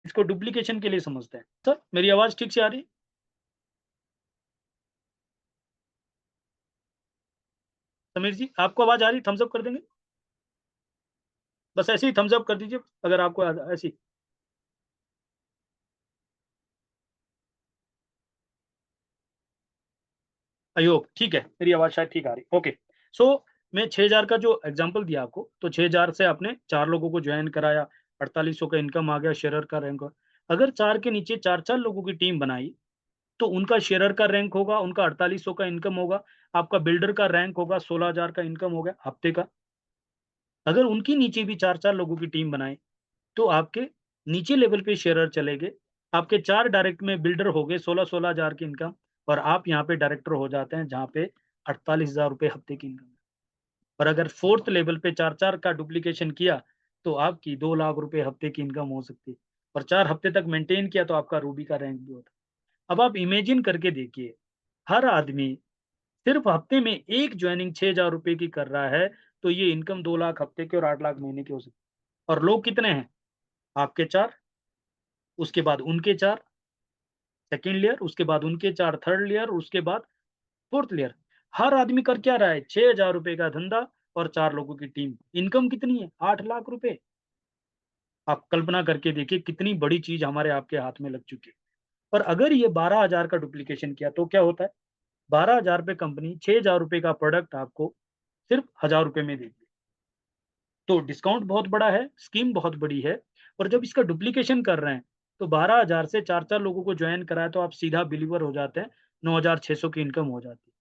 इसको डुप्लीकेशन के लिए समझते हैं। सर मेरी आवाज़ ठीक से आ रही है? समीर जी आपको आवाज़ आ रही है? थम्स अप कर देंगे? बस ऐसे ही थम्स अप कर दीजिए अगर आपको ऐसी आई होप ठीक है, मेरी आवाज़ शायद ठीक आ रही है। ओके, सो मैं 6000 का जो एग्जांपल दिया आपको, तो 6000 से आपने 4 लोगों को जॉइन कराया, 4800 का इनकम आ गया, शेयरर का रैंक। अगर 4 के नीचे 4-4 लोगों की टीम बनाई, तो उनका शेयरर का रैंक होगा, उनका 4800 का इनकम होगा, आपका बिल्डर का रैंक होगा, 16,000 का इनकम हो गया हफ्ते का। अगर उनके नीचे भी 4-4 लोगों की टीम बनाई, तो आपके नीचे लेवल पे शेयरर चले गए, आपके 4 डायरेक्ट में बिल्डर हो गए, 16-16 हज़ार की इनकम और आप यहाँ पे डायरेक्टर हो जाते हैं, जहाँ पे 48,000 रुपए हफ्ते की इनकम है। और अगर 4th लेवल पे 4-4 का डुप्लीकेशन किया, तो आपकी 2 लाख रुपए हफ्ते की इनकम हो सकती है और 4 हफ्ते तक मेंटेन किया, तो आपका रूबी का रैंक भी होता है। अब आप इमेजिन करके देखिए, हर आदमी सिर्फ हफ्ते में एक जॉइनिंग 6,000 रुपए की कर रहा है, तो ये इनकम 2 लाख हफ्ते के और 8 लाख महीने की हो सकती है। और लोग कितने हैं? आपके 4, उसके बाद उनके 4, सेकंड लेयर, उसके बाद उनके 4 थर्ड लेयर, उसके बाद फोर्थ लेयर। हर आदमी कर क्या रहा है? 6,000 रुपए का धंधा और 4 लोगों की टीम। इनकम कितनी है? 8 लाख रुपए। आप कल्पना करके देखिए कितनी बड़ी चीज़ हमारे आपके हाथ में लग चुकी है। और अगर ये 12,000 का डुप्लीकेशन किया तो क्या होता है? 12,000 पे कंपनी 6,000 रुपए का प्रोडक्ट आपको सिर्फ ₹1000 में देगी। तो डिस्काउंट बहुत बड़ा है, स्कीम बहुत बड़ी है और जब इसका डुप्लीकेशन कर रहे हैं, तो 12,000 से 4-4 लोगों को जॉइन कराया तो आप सीधा बिलीवर हो जाते हैं, 9,600 की इनकम हो जाती है।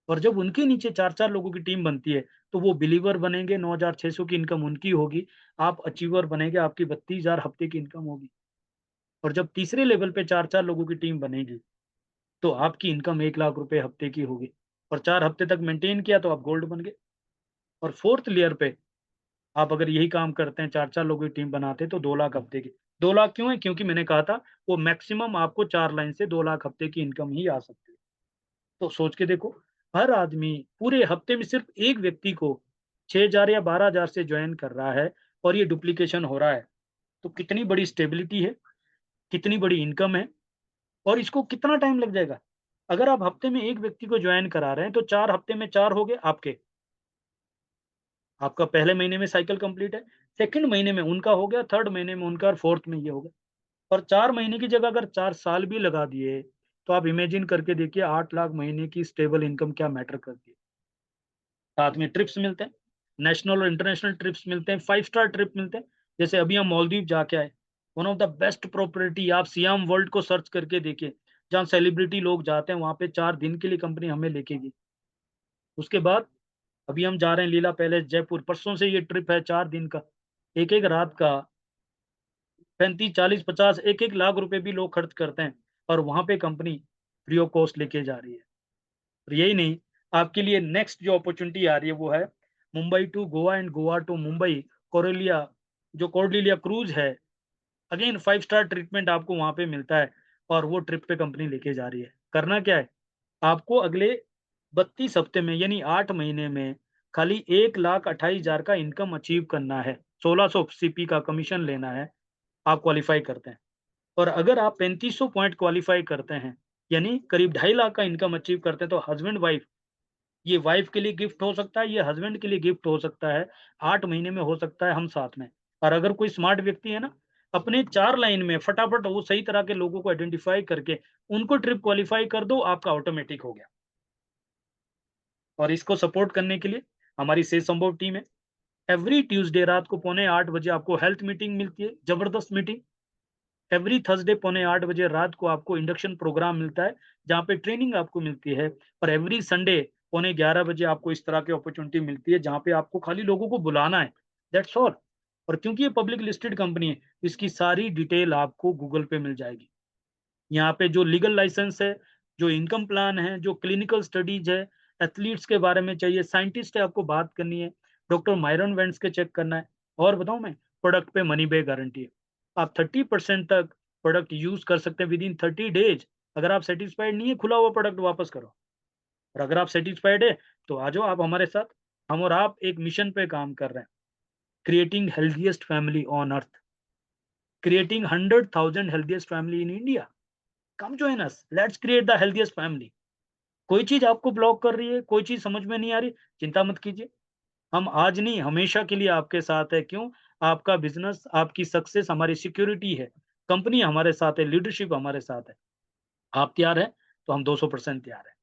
और जब उनके नीचे 4-4 लोगों की टीम बनती है, तो वो बिलीवर बनेंगे, 9,600 की इनकम उनकी होगी, आप अचीवर बनेंगे, आपकी 32,000 हफ्ते की इनकम होगी। और जब तीसरे लेवल पे 4-4 लोगों की टीम बनेगी, तो आपकी इनकम 1 लाख रुपए हफ्ते की होगी और 4 हफ्ते तक मेंटेन किया तो आप गोल्ड बन गए। और 4th लेयर पे आप अगर यही काम करते हैं, 4-4 लोगों की टीम बनाते हैं, तो 2 लाख हफ्ते की। 2 लाख क्यों है? क्योंकि मैंने कहा था, वो मैक्सिमम आपको 4 लाइन से 2 लाख हफ्ते की इनकम ही आ सकती है। तो सोच के देखो, हर आदमी पूरे हफ्ते में सिर्फ एक व्यक्ति को 6,000 या 12,000 से जॉइन कर रहा है और ये डुप्लीकेशन हो रहा है, तो कितनी बड़ी स्टेबिलिटी है, कितनी बड़ी इनकम है और इसको कितना टाइम लग जाएगा? अगर आप हफ्ते में 1 व्यक्ति को जॉइन करा रहे हैं, तो 4 हफ्ते में 4 हो गए आपके। आपका पहले महीने में साइकिल कंप्लीट है, सेकंड महीने में उनका हो गया, थर्ड महीने में उनका और फोर्थ में ये हो गया। और 4 महीने की जगह अगर 4 साल भी लगा दिए, तो आप इमेजिन करके देखिए 8 लाख महीने की स्टेबल इनकम क्या मैटर करती है। साथ में ट्रिप्स मिलते हैं, नेशनल और इंटरनेशनल ट्रिप्स मिलते हैं, 5 स्टार ट्रिप मिलते हैं। जैसे अभी हम मालदीव जाके आए, one of the best property, आप सियाम वर्ल्ड को सर्च करके देखिए, जहाँ सेलिब्रिटी लोग जाते हैं, वहाँ पे 4 दिन के लिए कंपनी हमें लेके गई। उसके बाद अभी हम जा रहे हैं लीला पैलेस जयपुर, परसों से ये ट्रिप है 4 दिन का। एक-एक रात का 35, 40, 50, 1-1 लाख रुपए भी लोग खर्च करते हैं और वहाँ पे कंपनी फ्री ऑफ कॉस्ट लेके जा रही है। और यही नहीं, आपके लिए नेक्स्ट जो अपॉर्च्युनिटी आ रही है वो है Mumbai to Goa and Goa to Mumbai, Cordelia, जो कॉर्डेलिया क्रूज़ है। अगेन 5 स्टार ट्रीटमेंट आपको वहाँ पे मिलता है और वो ट्रिप पे कंपनी लेके जा रही है। करना क्या है? आपको अगले 32 हफ्ते में यानी 8 महीने में खाली 1,28,000 का इनकम अचीव करना है। 1600 सीपी का कमीशन लेना है, आप क्वालीफाई करते हैं। और अगर आप 3500 पॉइंट क्वालीफाई करते हैं, यानी करीब 2.5 लाख का इनकम अचीव करते हैं, तो हस्बैंड-वाइफ, ये वाइफ के लिए गिफ्ट हो सकता है, ये हस्बैंड के लिए गिफ्ट हो सकता है, 8 महीने में हो सकता है हम साथ में। और अगर कोई स्मार्ट व्यक्ति है ना, अपने 4 लाइन में फटाफट वो सही तरह के लोगों को आइडेंटिफाई करके उनको ट्रिप क्वालीफाई कर दो, आपका ऑटोमैटिक हो गया। और इसको सपोर्ट करने के लिए हमारी से संभव टीम है। एवरी ट्यूसडे रात को पौने 8 बजे आपको हेल्थ मीटिंग मिलती है, जबरदस्त मीटिंग। एवरी थर्सडे पौने 8 बजे रात को आपको इंडक्शन प्रोग्राम मिलता है, जहाँ पे ट्रेनिंग आपको मिलती है। और एवरी संडे पौने 11 बजे आपको इस तरह की अपॉर्च्युनिटी मिलती है, जहाँ पे आपको खाली लोगों को बुलाना है, दैट्स ऑल। और क्योंकि ये पब्लिक लिस्टेड कंपनी है, इसकी सारी डिटेल आपको गूगल पे मिल जाएगी। यहाँ पे जो लीगल लाइसेंस है, जो इनकम प्लान है, जो क्लिनिकल स्टडीज है, एथलीट्स के बारे में चाहिए, साइंटिस्ट है आपको बात करनी है, डॉक्टर मायरन वेंट्स के चेक करना है। और बताऊं मैं, प्रोडक्ट पे मनी बैक गारंटी है। आप 30% तक प्रोडक्ट यूज कर सकते हैं विद इन 30 डेज। अगर आप सेटिस्फाइड नहीं है, खुला हुआ प्रोडक्ट वापस करो। और अगर आप सेटिस्फाइड है, तो आ जाओ आप हमारे साथ। हम और आप एक मिशन पे काम कर रहे हैं, creating healthiest family on earth, creating 100,000 healthiest family in India. Come join us, let's create the healthiest family. कोई चीज आपको ब्लॉक कर रही है, कोई चीज समझ में नहीं आ रही, चिंता मत कीजिए। हम आज नहीं, हमेशा के लिए आपके साथ है। क्यों? आपका बिजनेस, आपकी सक्सेस हमारी सिक्योरिटी है। कंपनी हमारे साथ है, लीडरशिप हमारे साथ है। आप तैयार हैं? तो हम 200% तैयार हैं।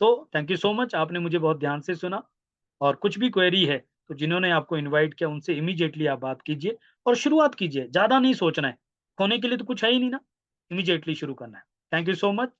तो थैंक यू सो मच, आपने मुझे बहुत ध्यान से सुना। और कुछ भी क्वेरी है, तो जिन्होंने आपको इनवाइट किया उनसे इमीडिएटली आप बात कीजिए और शुरुआत कीजिए। ज़्यादा नहीं सोचना है, खोने के लिए तो कुछ है ही नहीं ना, इमीडिएटली शुरू करना है। Thank you so much.